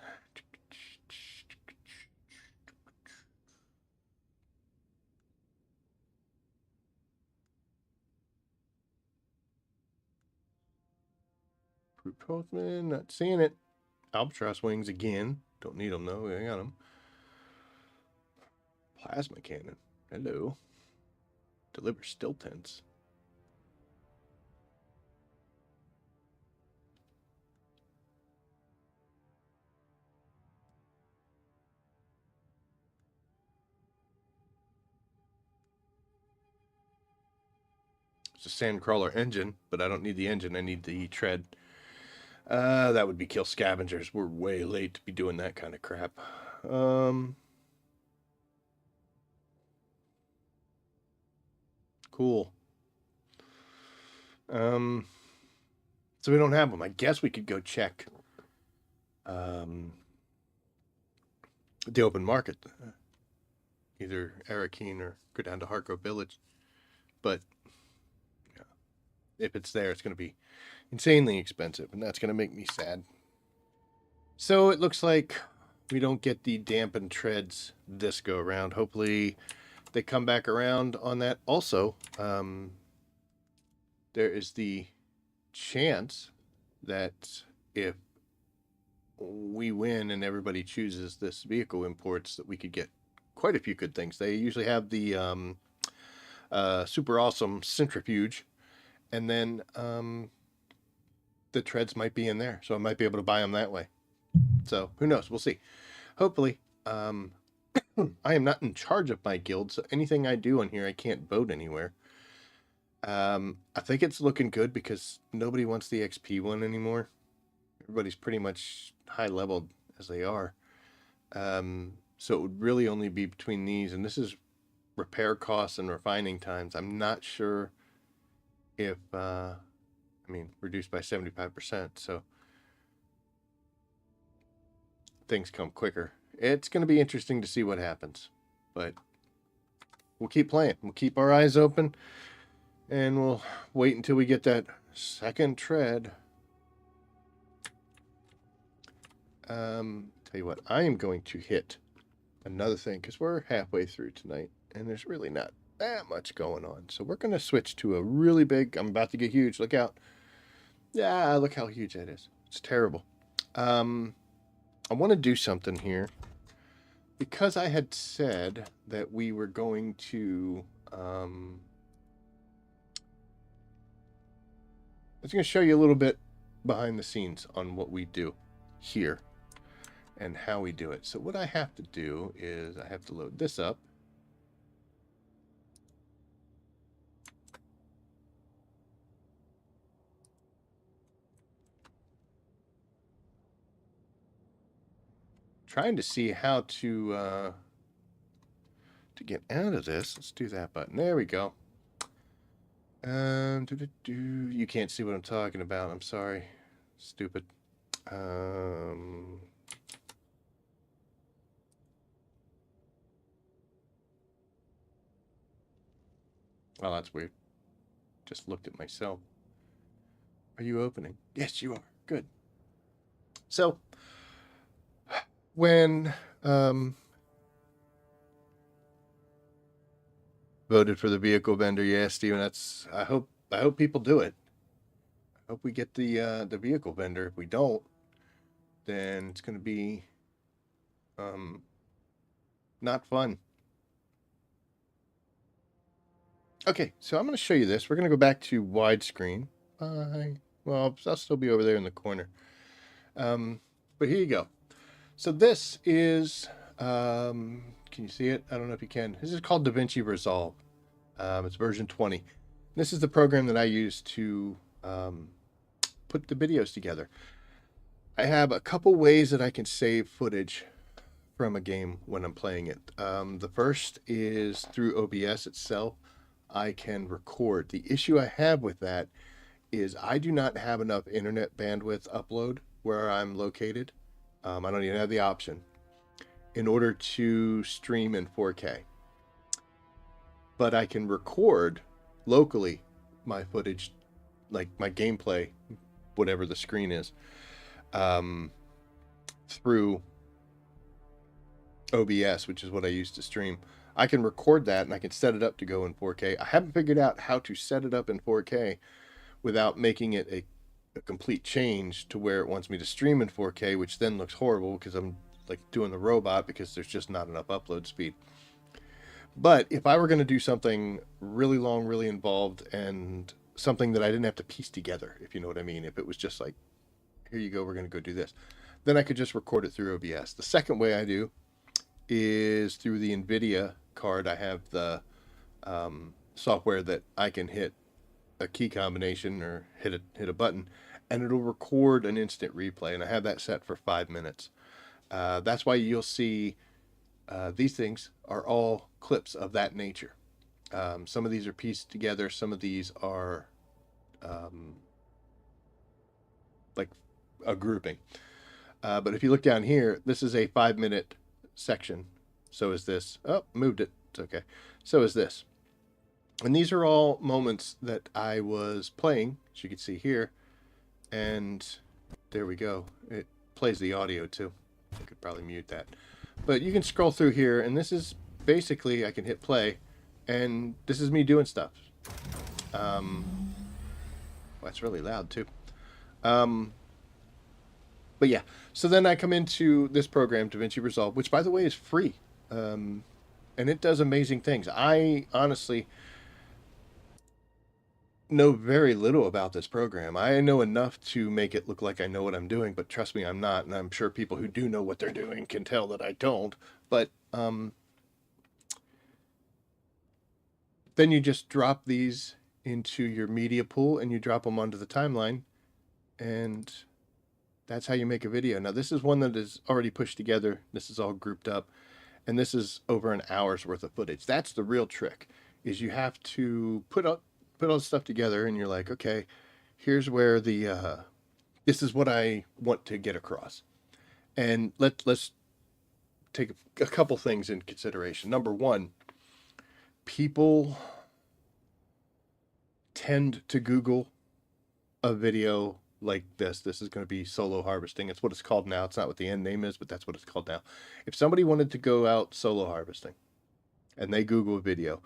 Fruit postman, not seeing it. Albatross wings again. Don't need them though. I got them. Plasma cannon. Hello. Deliver still tents. It's a sandcrawler engine, but I don't need the engine. I need the tread. That would be kill scavengers. We're way late to be doing that kind of crap. Cool. So we don't have them. I guess we could go check the open market. Either Arakeen or go down to Hargrove Village. But yeah, if it's there, it's going to be insanely expensive, and that's going to make me sad. So it looks like we don't get the dampened treads this go around. Hopefully they come back around on that. Also, there is the chance that if we win and everybody chooses this vehicle imports, that we could get quite a few good things. They usually have the super awesome centrifuge, and then the treads might be in there, so I might be able to buy them that way. So who knows? We'll see. Hopefully, I am not in charge of my guild, so anything I do on here, I can't vote anywhere. I think it's looking good because nobody wants the XP one anymore. Everybody's pretty much high leveled as they are. So it would really only be between these, and this is repair costs and refining times. I'm not sure if, I mean, reduced by 75%, so things come quicker. It's going to be interesting to see what happens, but we'll keep playing. We'll keep our eyes open, and we'll wait until we get that second tread. Tell you what, I am going to hit another thing because we're halfway through tonight, and there's really not that much going on. So we're going to switch to a really big. I'm about to get huge. Look out. Yeah, look how huge that is. It's terrible. I want to do something here because I had said that we were going to was going to show you a little bit behind the scenes on what we do here and how we do it. So what I have to do is I have to load this up. Trying to see how to get out of this. Let's do that button. There we go. You can't see what I'm talking about. I'm sorry. Stupid. Oh, that's weird. Just looked at myself. Are you opening? Yes, you are. Good. So, when voted for the vehicle vendor, yeah, Steven, that's I hope people do it. I hope we get the vehicle vendor. If we don't, then it's going to be not fun. Okay, so I'm going to show you this. We're going to go back to widescreen. Well, I'll still be over there in the corner. But here you go. So this is, can you see it? I don't know if you can. This is called DaVinci Resolve. It's version 20. This is the program that I use to put the videos together. I have a couple ways that I can save footage from a game when I'm playing it. The first is through OBS itself. I can record. The issue I have with that is I do not have enough internet bandwidth upload where I'm located. I don't even have the option in order to stream in 4K. But I can record locally my footage, like my gameplay, whatever the screen is, through OBS, which is what I use to stream. I can record that and I can set it up to go in 4K. I haven't figured out how to set it up in 4K without making it a complete change to where it wants me to stream in 4K, which then looks horrible because I'm like doing the robot because there's just not enough upload speed. But if I were going to do something really long, really involved, and something that I didn't have to piece together, if you know what I mean, if it was just like, here you go, we're going to go do this, then I could just record it through OBS. The second way I do is through the NVIDIA card. I have the software that I can hit a key combination or hit a button, and it'll record an instant replay, and I have that set for 5 minutes. That's why you'll see these things are all clips of that nature. Some of these are pieced together. Some of these are like a grouping. But if you look down here, this is a 5-minute section. So is this. Oh, moved it. It's okay. So is this. And these are all moments that I was playing, as you can see here. And there we go. It plays the audio too. I could probably mute that. But you can scroll through here, and this is basically, I can hit play, and this is me doing stuff. Well, it's really loud too. But yeah, so then I come into this program, DaVinci Resolve, which by the way is free. And it does amazing things. I honestly know very little about this program. I know enough to make it look like I know what I'm doing, but trust me, I'm not. And I'm sure people who do know what they're doing can tell that I don't. But then you just drop these into your media pool and you drop them onto the timeline, and that's how you make a video. Now, this is one that is already pushed together. This is all grouped up, and this is over an hour's worth of footage. That's the real trick, is you have to put all the stuff together, and you're like, okay, here's where the this is what I want to get across. And let's take a couple things in consideration. Number one, people tend to Google a video like this. This is going to be solo harvesting. It's what it's called now. It's not what the end name is, but that's what it's called now. If somebody wanted to go out solo harvesting and they Google a video,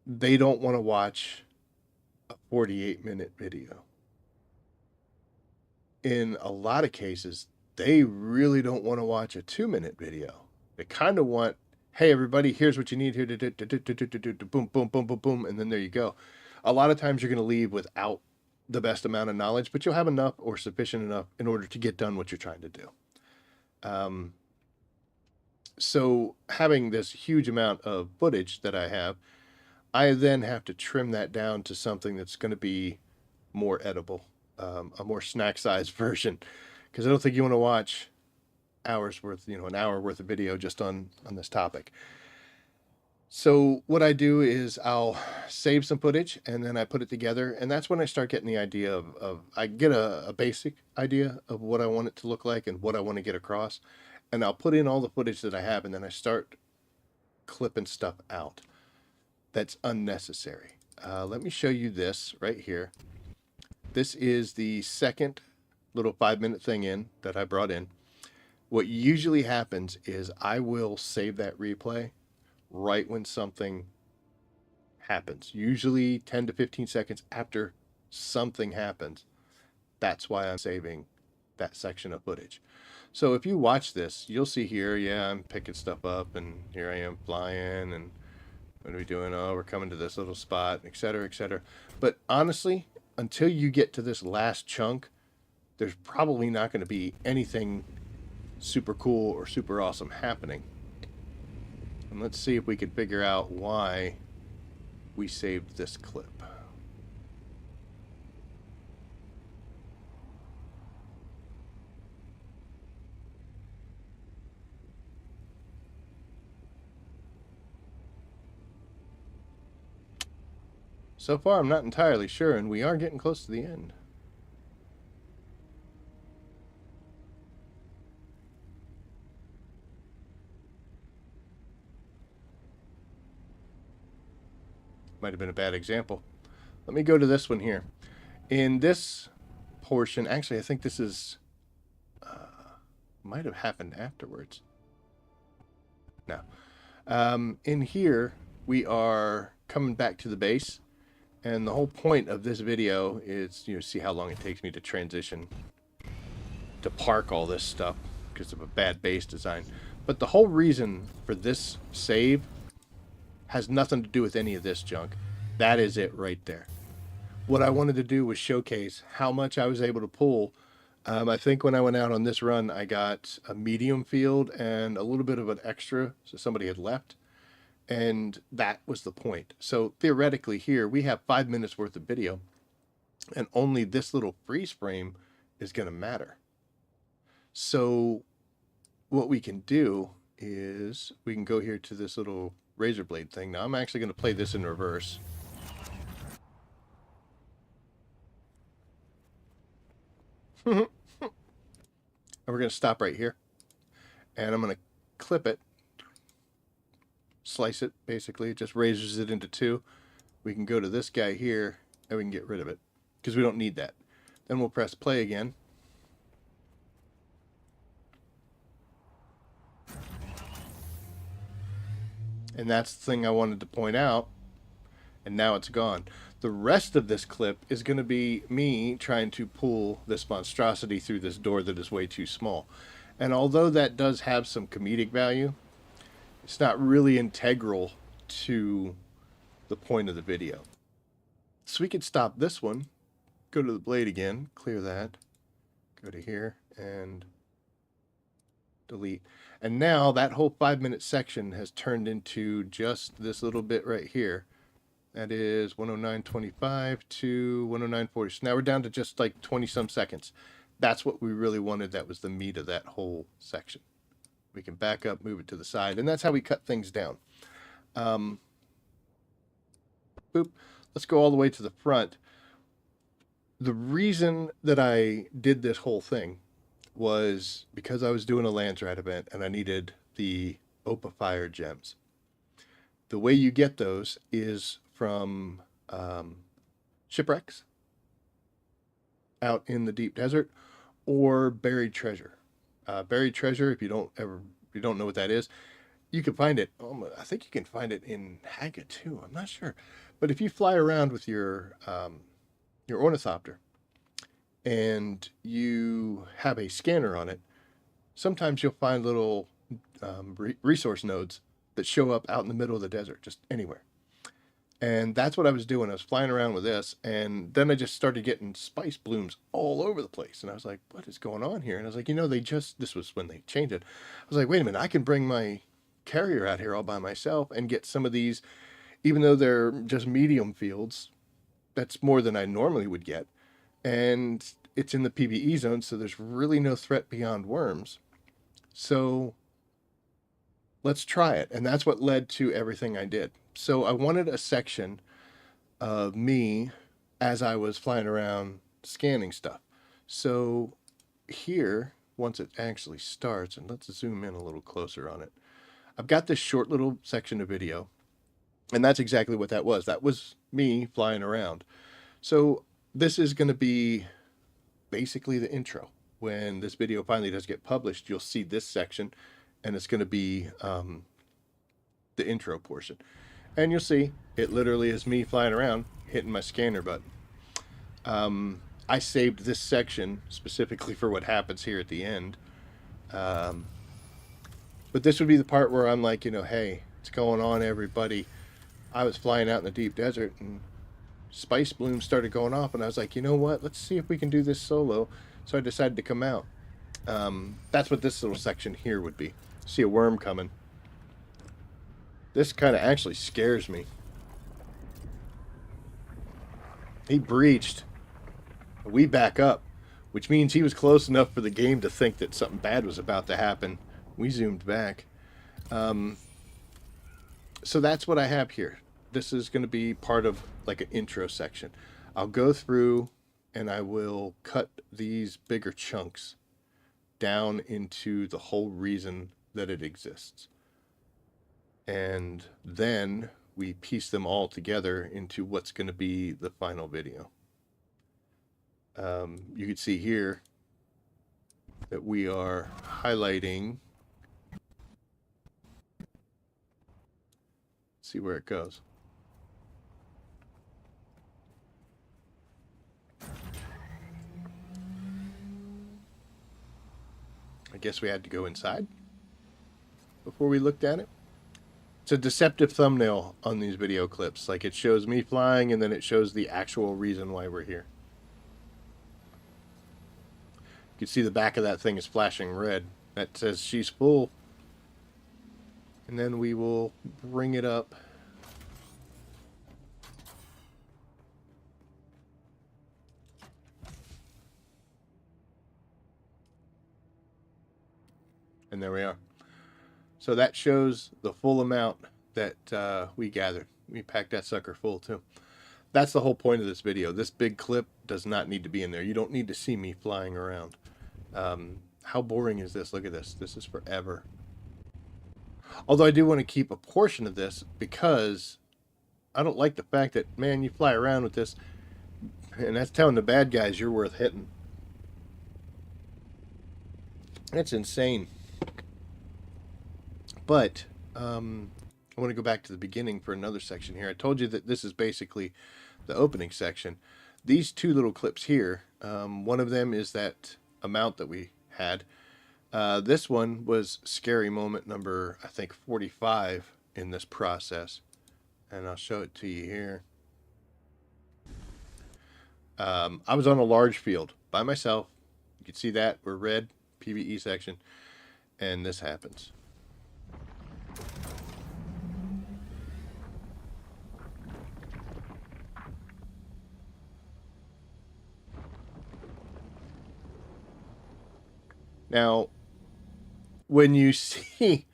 they don't want to watch a 48-minute video. In a lot of cases, they really don't want to watch a 2-minute video. They kind of want, hey, everybody, here's what you need here. Boom, boom, boom, boom, boom. And then there you go. A lot of times you're going to leave without the best amount of knowledge, but you'll have enough or sufficient enough in order to get done what you're trying to do. So having this huge amount of footage that I have, I then have to trim that down to something that's going to be more edible, a more snack-sized version, because I don't think you want to watch hours worth, an hour worth of video just on this topic. So what I do is I'll save some footage and then I put it together, and that's when I start getting the idea of I get a basic idea of what I want it to look like and what I want to get across, and I'll put in all the footage that I have, and then I start clipping stuff out that's unnecessary. Let me show you this right here. This is the second little 5-minute thing in that I brought in. What usually happens is I will save that replay right when something happens, usually 10 to 15 seconds after something happens. That's why I'm saving that section of footage. So if you watch this, you'll see here, yeah, I'm picking stuff up, and here I am flying, and what are we doing? Oh, we're coming to this little spot, etc., etc. But honestly, until you get to this last chunk, there's probably not going to be anything super cool or super awesome happening. And let's see if we can figure out why we saved this clip. So far, I'm not entirely sure, and we are getting close to the end. Might have been a bad example. Let me go to this one here. In this portion, actually, I think this is might have happened afterwards. No. In here, we are coming back to the base, and the whole point of this video is, see how long it takes me to transition, to park all this stuff because of a bad base design. But the whole reason for this save has nothing to do with any of this junk. That is it right there. What I wanted to do was showcase how much I was able to pull. I think when I went out on this run, I got a medium field and a little bit of an extra, so somebody had left. And that was the point. So theoretically here, we have 5 minutes worth of video, and only this little freeze frame is going to matter. So what we can do is we can go here to this little razor blade thing. Now I'm actually going to play this in reverse. And we're going to stop right here, and I'm going to clip it, slice it, basically. It just razors it into two. We can go to this guy here, and we can get rid of it, because we don't need that. Then we'll press play again. And that's the thing I wanted to point out, and now it's gone. The rest of this clip is going to be me trying to pull this monstrosity through this door that is way too small. And although that does have some comedic value, it's not really integral to the point of the video. So we could stop this one, go to the blade again, clear that, go to here, and delete. And now that whole 5-minute section has turned into just this little bit right here. That is 109.25 to 109.40. So now we're down to just like 20 some seconds. That's what we really wanted. That was the meat of that whole section. We can back up, move it to the side, and that's how we cut things down. Boop. Let's go all the way to the front. The reason that I did this whole thing was because I was doing a Landsrat event and I needed the Opa Fire gems. The way you get those is from shipwrecks out in the deep desert, or buried treasure. Buried treasure, if you don't know what that is, you can find it. I think you can find it in Haga too. I'm not sure, but if you fly around with your ornithopter and you have a scanner on it, sometimes you'll find little resource nodes that show up out in the middle of the desert, just anywhere. And that's what I was doing. I was flying around with this, and then I just started getting spice blooms all over the place. And I was like, what is going on here? And I was like, this was when they changed it. I was like, wait a minute, I can bring my carrier out here all by myself and get some of these, even though they're just medium fields. That's more than I normally would get. And it's in the PvE zone, so there's really no threat beyond worms. So let's try it. And that's what led to everything I did. So I wanted a section of me as I was flying around scanning stuff. So here, once it actually starts, and let's zoom in a little closer on it, I've got this short little section of video, and that's exactly what that was. That was me flying around. So this is going to be basically the intro. When this video finally does get published, you'll see this section, and it's going to be the intro portion. And you'll see it literally is me flying around hitting my scanner button. I saved this section specifically for what happens here at the end. But this would be the part where I'm like, hey, what's going on, everybody? I was flying out in the deep desert, and spice blooms started going off, and I was like, you know what? Let's see if we can do this solo. So I decided to come out. That's what this little section here would be. See a worm coming. This kind of actually scares me. He breached. We back up, which means he was close enough for the game to think that something bad was about to happen. We zoomed back. So that's what I have here. This is going to be part of like an intro section. I'll go through and I will cut these bigger chunks down into the whole reason that it exists. And then we piece them all together into what's going to be the final video. You can see here that we are highlighting. See where it goes. I guess we had to go inside before we looked at it. It's a deceptive thumbnail on these video clips. Like, it shows me flying, and then it shows the actual reason why we're here. You can see the back of that thing is flashing red. That says she's full. And then we will bring it up. And there we are. So that shows the full amount that we gathered. We packed that sucker full too. That's the whole point of this video. This big clip does not need to be in there. You don't need to see me flying around. How boring is this? Look at this. This is forever. Although I do want to keep a portion of this because I don't like the fact that, man, you fly around with this and that's telling the bad guys you're worth hitting. That's insane. But I want to go back to the beginning for another section here. I told you that this is basically the opening section. These two little clips here, one of them is that amount that we had. This one was scary moment number, I think, 45 in this process. And I'll show it to you here. I was on a large field by myself. You can see that. We're red, PvE section. And this happens. Now, when you see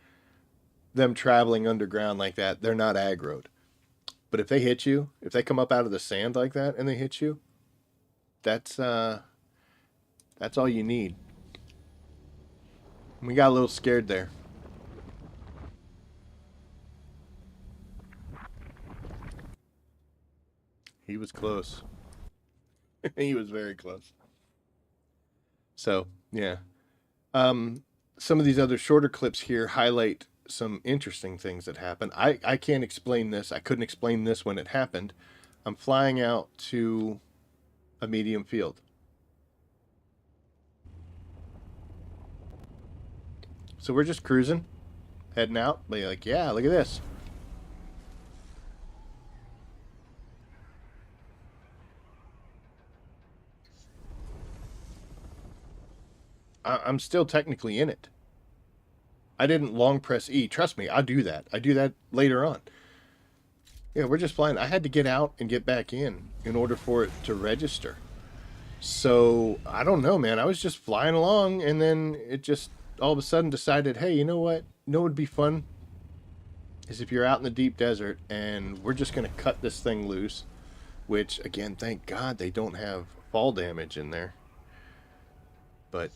them traveling underground like that, they're not aggroed. But if they hit you, if they come up out of the sand like that and they hit you, that's all you need. We got a little scared there. He was close. He was very close. So, yeah. Some of these other shorter clips here highlight some interesting things that happen. I can't explain this. I couldn't explain this when it happened. I'm flying out to a medium field. So we're just cruising, heading out. Like, yeah, look at this. I'm still technically in it. I didn't long press E. Trust me, I do that. I do that later on. Yeah, we're just flying. I had to get out and get back in order for it to register. So I don't know, man. I was just flying along, and then it just all of a sudden decided, hey, you know what? You know what would be fun is if you're out in the deep desert and we're just gonna cut this thing loose. Which again, thank God they don't have fall damage in there. But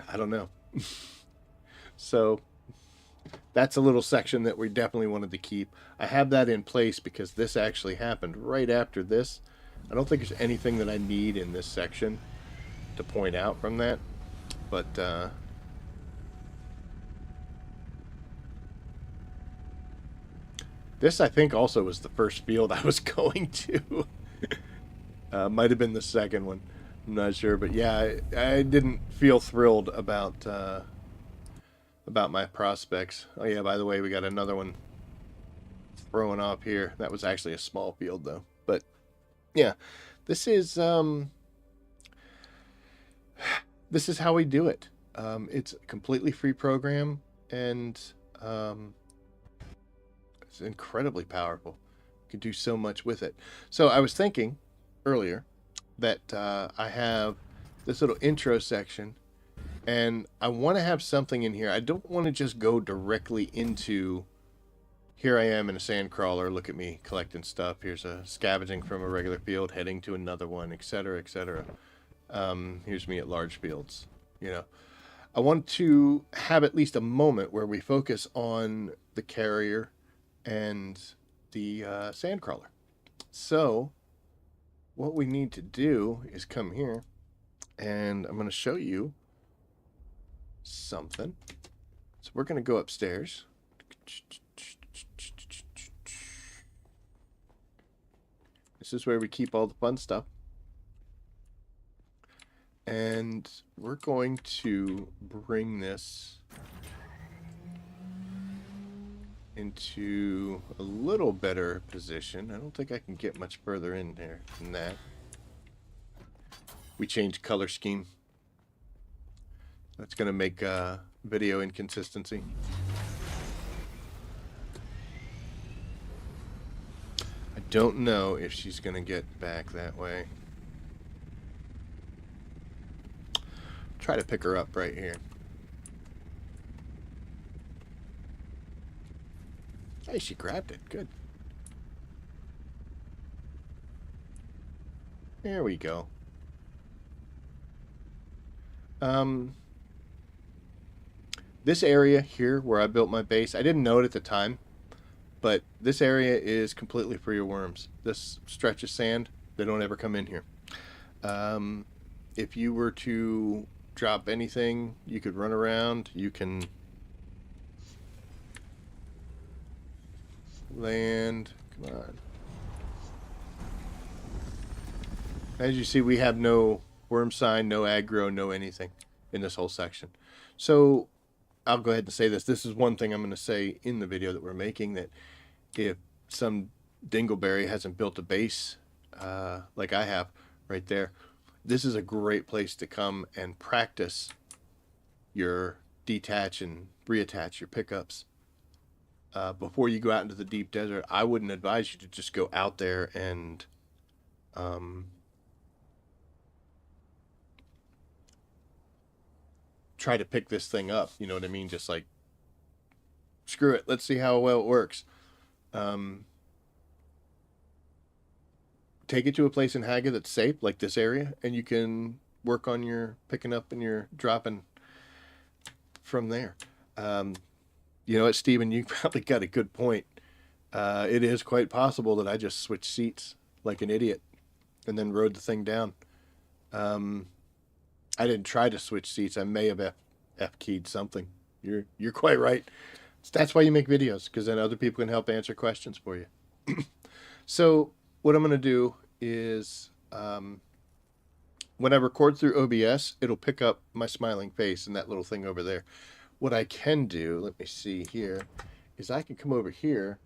I don't know. So that's a little section that we definitely wanted to keep. I have that in place because this actually happened right after this. I don't think there's anything that I need in this section to point out from that. But this, I think, also was the first field I was going to. Might have been the second one. I'm not sure. But yeah, I didn't feel thrilled about my prospects. Oh yeah, by the way, we got another one throwing off here. That was actually a small field though. But yeah, this is this is how we do it. It's a completely free program, and it's incredibly powerful. You can do so much with it. So I was thinking earlier that I have this little intro section, and I want to have something in here. I don't want to just go directly into here I am in a sand crawler. Look at me collecting stuff. Here's a scavenging from a regular field, heading to another one, etc., etc. Here's me at large fields. You know, I want to have at least a moment where we focus on the carrier and the sand crawler. So what we need to do is come here, and I'm going to show you something. So we're going to go upstairs. This is where we keep all the fun stuff. And we're going to bring this into a little better position. I don't think I can get much further in there than that. We changed color scheme. That's going to make video inconsistency. I don't know if she's going to get back that way. Try to pick her up right here. Hey, she grabbed it. Good. There we go. This area here where I built my base, I didn't know it at the time, but this area is completely free of worms. This stretch of sand, they don't ever come in here. If you were to drop anything, you could run around, you can land. Come on. As you see, we have no worm sign, no aggro, no anything in this whole section. So I'll go ahead and say this. This is one thing I'm going to say in the video that we're making, that if some dingleberry hasn't built a base like I have right there, this is a great place to come and practice your detach and reattach your pickups. Before you go out into the deep desert, I wouldn't advise you to just go out there and try to pick this thing up. You know what I mean? Just like, screw it. Let's see how well it works. Take it to a place in Haga that's safe, like this area, and you can work on your picking up and your dropping from there. You know what, Stephen, you probably got a good point. It is quite possible that I just switched seats like an idiot and then rode the thing down. I didn't try to switch seats. I may have F-keyed something. You're quite right. That's why you make videos, because then other people can help answer questions for you. So what I'm going to do is when I record through OBS, it'll pick up my smiling face and that little thing over there. What I can do, let me see here, is I can come over here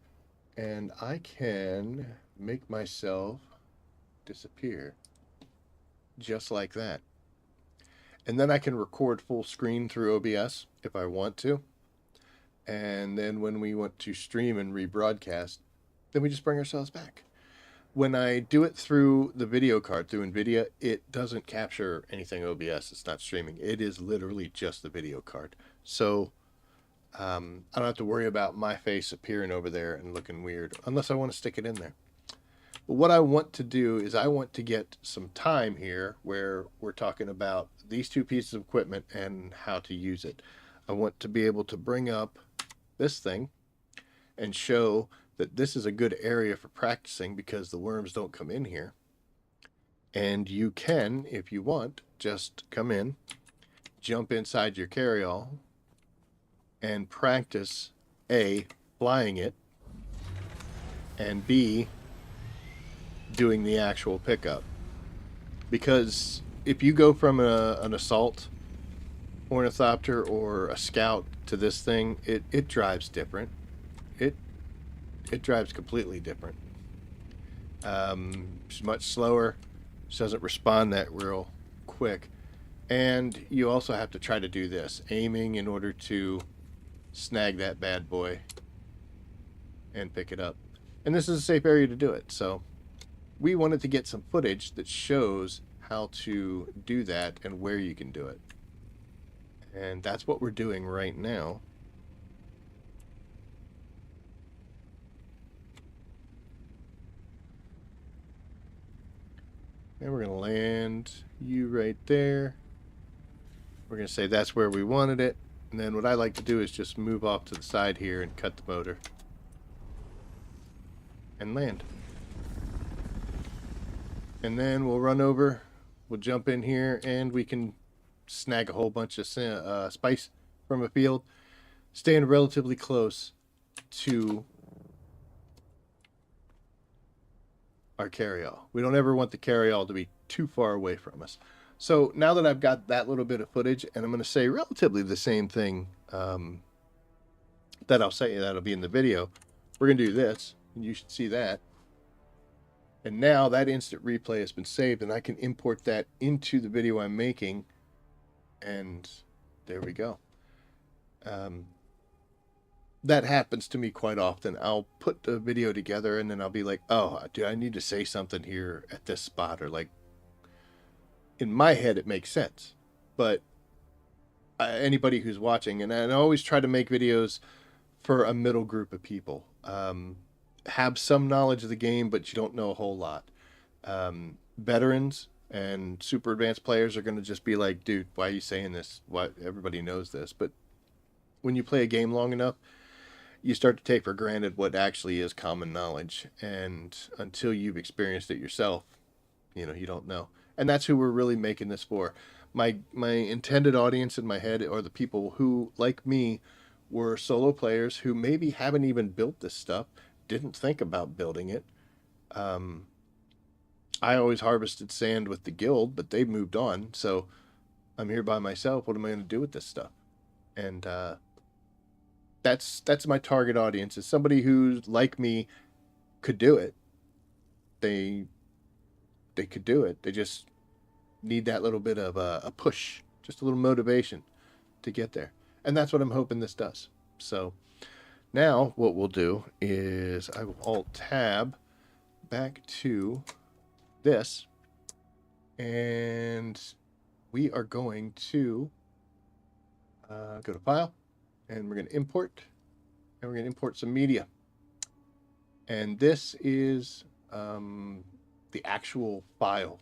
and I can make myself disappear just like that. And then I can record full screen through OBS if I want to. And then when we want to stream and rebroadcast, then we just bring ourselves back. When I do it through the video card, through NVIDIA, it doesn't capture anything OBS. It's not streaming. It is literally just the video card. So I don't have to worry about my face appearing over there and looking weird, unless I want to stick it in there. But what I want to do is I want to get some time here where we're talking about these two pieces of equipment and how to use it. I want to be able to bring up this thing and show that this is a good area for practicing because the worms don't come in here. And you can, if you want, just come in, jump inside your carryall, and practice A, flying it, and B, doing the actual pickup. Because if you go from an assault ornithopter or a scout to this thing, it drives different. It drives completely different. It's much slower. It doesn't respond that real quick. And you also have to try to do this, aiming in order to snag that bad boy and pick it up. And this is a safe area to do it. So we wanted to get some footage that shows how to do that and where you can do it. And that's what we're doing right now. And we're going to land you right there. We're going to say that's where we wanted it. And then what I like to do is just move off to the side here and cut the motor. And land. And then we'll run over. We'll jump in here and we can snag a whole bunch of spice from a field. Staying relatively close to our carryall. We don't ever want the carryall to be too far away from us. So now that I've got that little bit of footage, and I'm going to say relatively the same thing that I'll say that'll be in the video, we're going to do this, and you should see that. And now that instant replay has been saved, and I can import that into the video I'm making, and there we go. That happens to me quite often. I'll put the video together and then I'll be like, oh, do I need to say something here at this spot? Or like, in my head, it makes sense. But anybody who's watching, and I always try to make videos for a middle group of people. Have some knowledge of the game, but you don't know a whole lot. Veterans and super advanced players are going to just be like, dude, why are you saying this? Why? Everybody knows this. But when you play a game long enough, you start to take for granted what actually is common knowledge. And until you've experienced it yourself, you don't know. And that's who we're really making this for. My intended audience in my head are the people who, like me, were solo players who maybe haven't even built this stuff, didn't think about building it. I always harvested sand with the guild, but they moved on. So I'm here by myself. What am I going to do with this stuff? And that's my target audience, is somebody who, like me, could do it. They could do it. They just need that little bit of a push, just a little motivation to get there. And that's what I'm hoping this does. So now what we'll do is I will Alt-Tab back to this, and we are going to go to File, and we're going to import, and we're going to import some media. And this is the actual file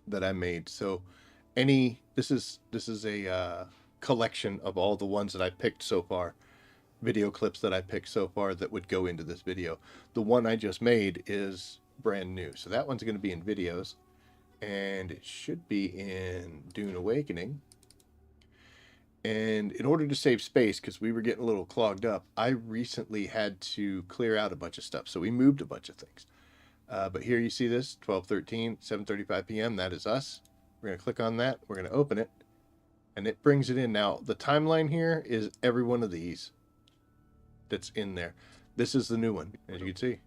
that I made. So this is a collection of all the ones that I picked so far, video clips that I picked so far that would go into this video. The one I just made is brand new. So that one's going to be in videos, and it should be in Dune Awakening. And in order to save space, because we were getting a little clogged up, I recently had to clear out a bunch of stuff. So we moved a bunch of things. But here you see this, 12:13, 7:35 p.m. That is us. We're going to click on that. We're going to open it. And it brings it in. Now, the timeline here is every one of these that's in there. This is the new one, as you can see.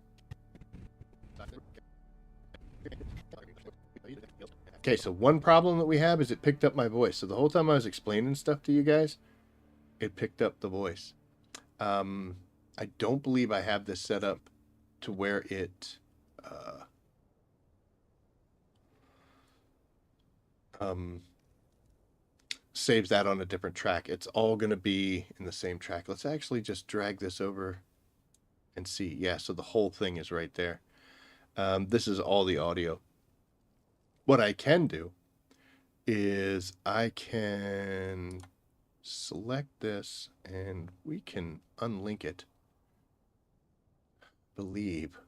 Okay, so one problem that we have is it picked up my voice. So the whole time I was explaining stuff to you guys, it picked up the voice. Um, I don't believe I have this set up to where it uh, um, saves that on a different track. It's all going to be in the same track. Let's actually just drag this over and see. Yeah, so the whole thing is right there. This is all the audio. What I can do is I can select this and we can unlink it. Believe.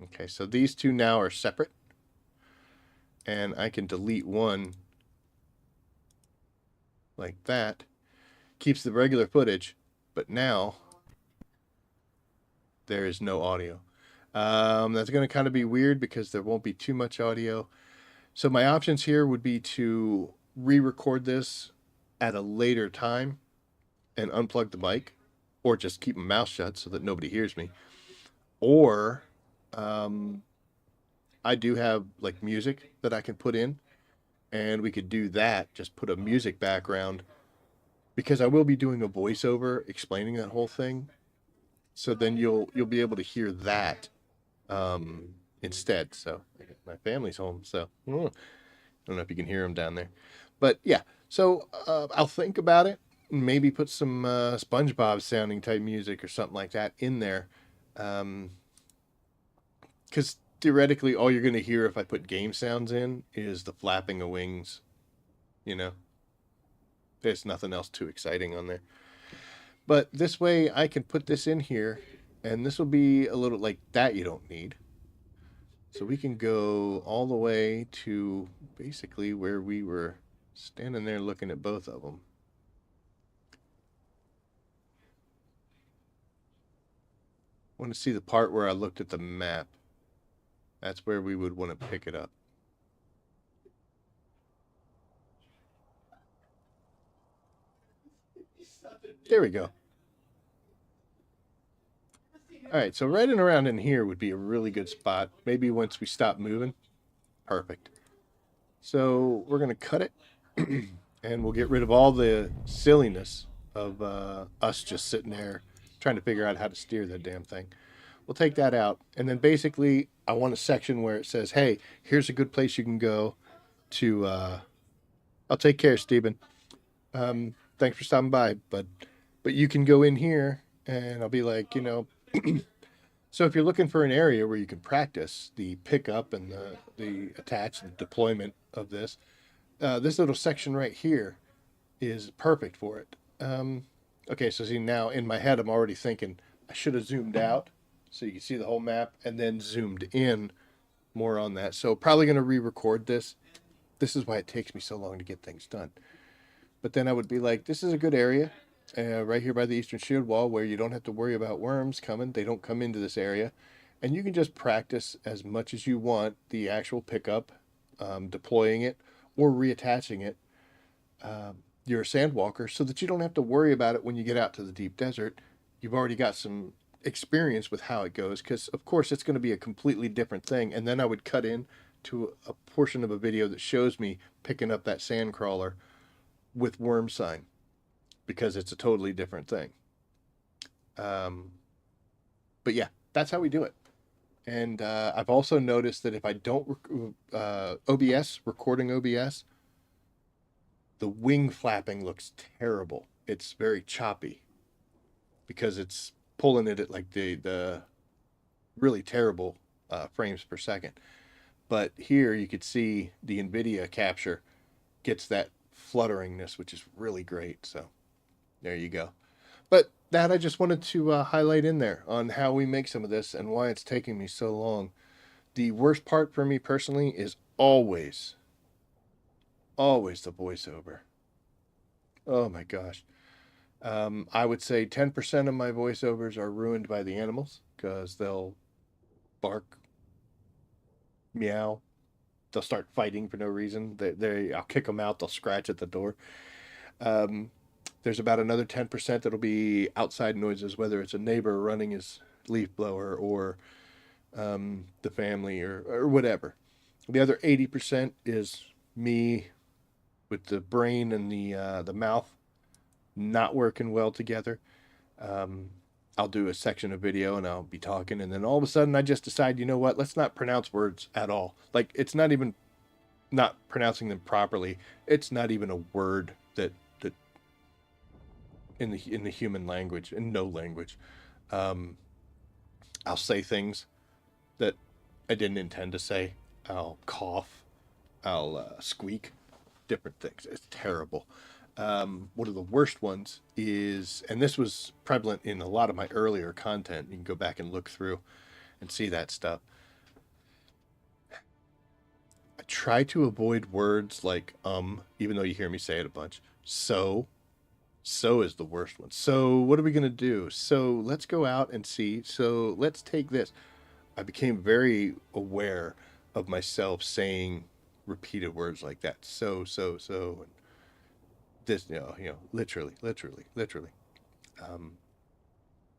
Okay, so these two now are separate. And I can delete one like that. Keeps the regular footage, but now there is no audio. That's going to kind of be weird because there won't be too much audio. So my options here would be to re-record this at a later time and unplug the mic, or just keep my mouth shut so that nobody hears me. Or I do have like music that I can put in, and we could do that. Just put a music background because I will be doing a voiceover explaining that whole thing. So then you'll be able to hear that instead. So my family's home, so I don't know if you can hear them down there, but yeah. So I'll think about it. Maybe put some SpongeBob sounding type music or something like that in there, because theoretically, all you're going to hear if I put game sounds in is the flapping of wings. You know, there's nothing else too exciting on there. But this way, I can put this in here, and this will be a little like that. You don't need. So we can go all the way to basically where we were standing there looking at both of them. I want to see the part where I looked at the map. That's where we would want to pick it up. There we go. All right, so right and around in here would be a really good spot. Maybe once we stop moving. Perfect. So we're going to cut it, and we'll get rid of all the silliness of us just sitting there trying to figure out how to steer that damn thing. We'll take that out, and then basically I want a section where it says, hey, here's a good place you can go to I'll take care, Stephen. Thanks for stopping by, but you can go in here, and I'll be like, so if you're looking for an area where you can practice the pickup and the attach and deployment of this, this little section right here is perfect for it. Okay, so see, now in my head I'm already thinking I should have zoomed out so you can see the whole map and then zoomed in more on that. So probably going to re-record this. This is why it takes me so long to get things done. But then I would be like, this is a good area right here by the eastern shield wall where you don't have to worry about worms coming. They don't come into this area. And you can just practice as much as you want the actual pickup, deploying it, or reattaching it. You're a sandwalker so that you don't have to worry about it when you get out to the deep desert. You've already got some experience with how it goes because, of course, it's going to be a completely different thing. And then I would cut in to a portion of a video that shows me picking up that sand crawler with worm sign because it's a totally different thing. But yeah, that's how we do it. And I've also noticed that if I don't OBS, recording OBS, the wing flapping looks terrible. It's very choppy because it's pulling it at like the really terrible frames per second. But here you could see the NVIDIA capture gets that flutteringness, which is really great. So there you go. But that I just wanted to highlight in there on how we make some of this and why it's taking me so long. The worst part for me personally is always the voiceover. Oh my gosh. I would say 10% of my voiceovers are ruined by the animals because they'll bark, meow, they'll start fighting for no reason. I'll kick them out. They'll scratch at the door. There's about another 10% that'll be outside noises, whether it's a neighbor running his leaf blower or the family or whatever. The other 80% is me with the brain and the mouth not working well together. Um, I'll do a section of video and I'll be talking, and then all of a sudden I just decide, you know what? Let's not pronounce words at all. Like, it's not even not pronouncing them properly. It's not even a word that in the human language, in no language. Um, I'll say things that I didn't intend to say. I'll cough. I'll squeak. Different things. It's terrible. One of the worst ones is, and this was prevalent in a lot of my earlier content. You can go back and look through and see that stuff. I try to avoid words like even though you hear me say it a bunch. So is the worst one. So what are we gonna do? So let's go out and see. So let's take this. I became very aware of myself saying repeated words like that. So, and this, literally. Um,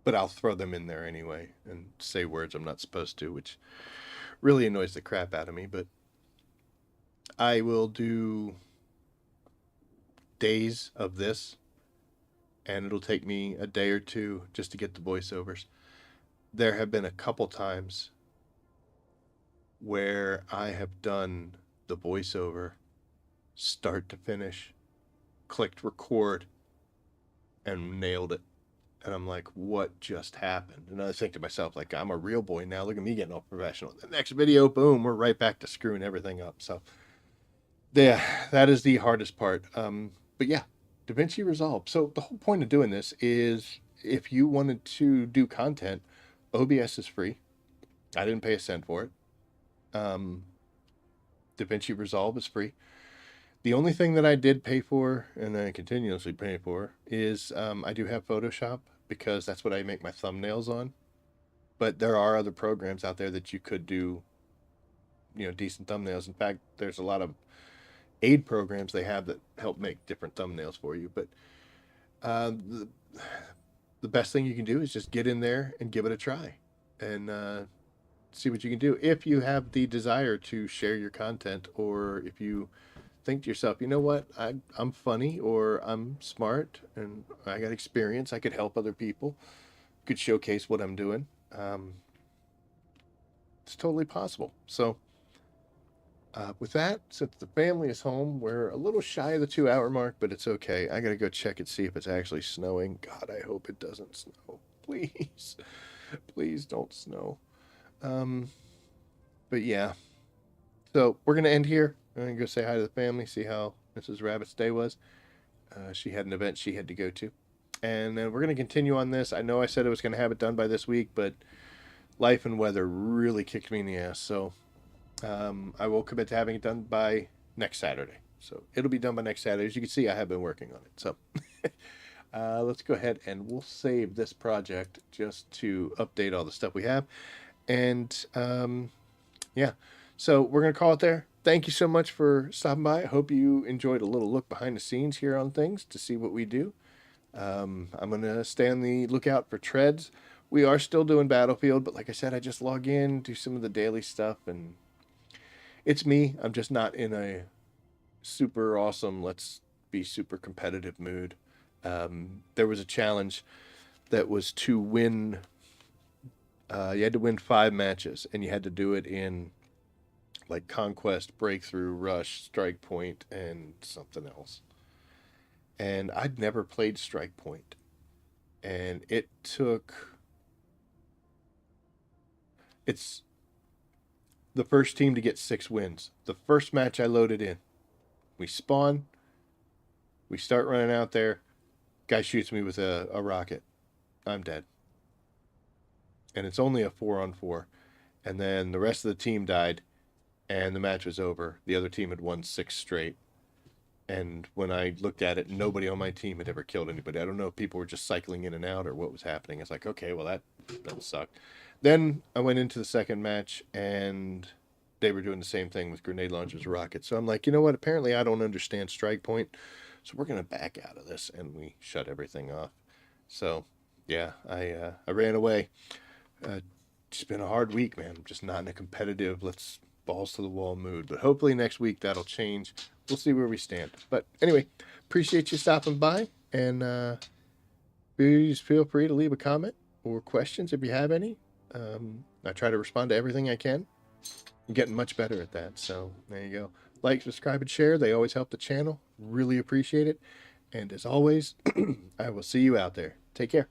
but I'll throw them in there anyway and say words I'm not supposed to, which really annoys the crap out of me. But I will do days of this, and it'll take me a day or two just to get the voiceovers. There have been a couple times where I have done the voiceover start to finish, clicked record, and nailed it. And I'm like, what just happened? And I think to myself, like, I'm a real boy now. Look at me getting all professional. The next video, boom, we're right back to screwing everything up. So, yeah, that is the hardest part. But yeah, DaVinci Resolve. So the whole point of doing this is if you wanted to do content, OBS is free. I didn't pay a cent for it. DaVinci Resolve is free. The only thing that I did pay for, and I continuously pay for, is I do have Photoshop because that's what I make my thumbnails on. But there are other programs out there that you could do, decent thumbnails. In fact, there's a lot of aid programs they have that help make different thumbnails for you. But the best thing you can do is just get in there and give it a try and see what you can do. If you have the desire to share your content, or if you think to yourself, you know what, I'm funny, or I'm smart and I got experience, I could help other people, could showcase what I'm doing. It's totally possible. So with that, since the family is home, we're a little shy of the 2 hour mark, but it's okay. I gotta go check and see if it's actually snowing. God, I hope it doesn't snow. Please, please don't snow. Um, but yeah, so we're gonna end here. I'm gonna go say hi to the family, see how Mrs. Rabbit's day was. She had an event she had to go to, and then we're gonna continue on this. I know I said I was gonna have it done by this week, but life and weather really kicked me in the ass. So I will commit to having it done by next Saturday. So it'll be done by next Saturday. As you can see, I have been working on it. So let's go ahead and we'll save this project just to update all the stuff we have. And yeah, so we're going to call it there. Thank you so much for stopping by. I hope you enjoyed a little look behind the scenes here on things to see what we do. I'm going to stay on the lookout for treads. We are still doing Battlefield, but like I said, I just log in, do some of the daily stuff, and it's me. I'm just not in a super awesome, let's be super competitive mood. There was a challenge that was to win. You had to win 5 matches, and you had to do it in like Conquest, Breakthrough, Rush, Strike Point, and something else. And I'd never played Strike Point, and it took. It's the first team to get 6 wins. The first match I loaded in, we spawn, we start running out there, guy shoots me with a rocket. I'm dead. And it's only a 4-on-4. And then the rest of the team died, and the match was over. The other team had won 6 straight. And when I looked at it, nobody on my team had ever killed anybody. I don't know if people were just cycling in and out or what was happening. It's like, okay, well, that sucked. Then I went into the second match, and they were doing the same thing with grenade launchers, rockets. So I'm like, you know what? Apparently I don't understand Strike Point. So we're gonna back out of this, and we shut everything off. So yeah, I ran away. It's been a hard week, man. I'm just not in a competitive, let's balls to the wall mood. But hopefully next week that'll change. We'll see where we stand. But anyway, appreciate you stopping by, and please feel free to leave a comment or questions if you have any. I try to respond to everything I can. I'm getting much better at that. So there you go. Like, subscribe, and share. They always help the channel. Really appreciate it. And as always, I will see you out there. Take care.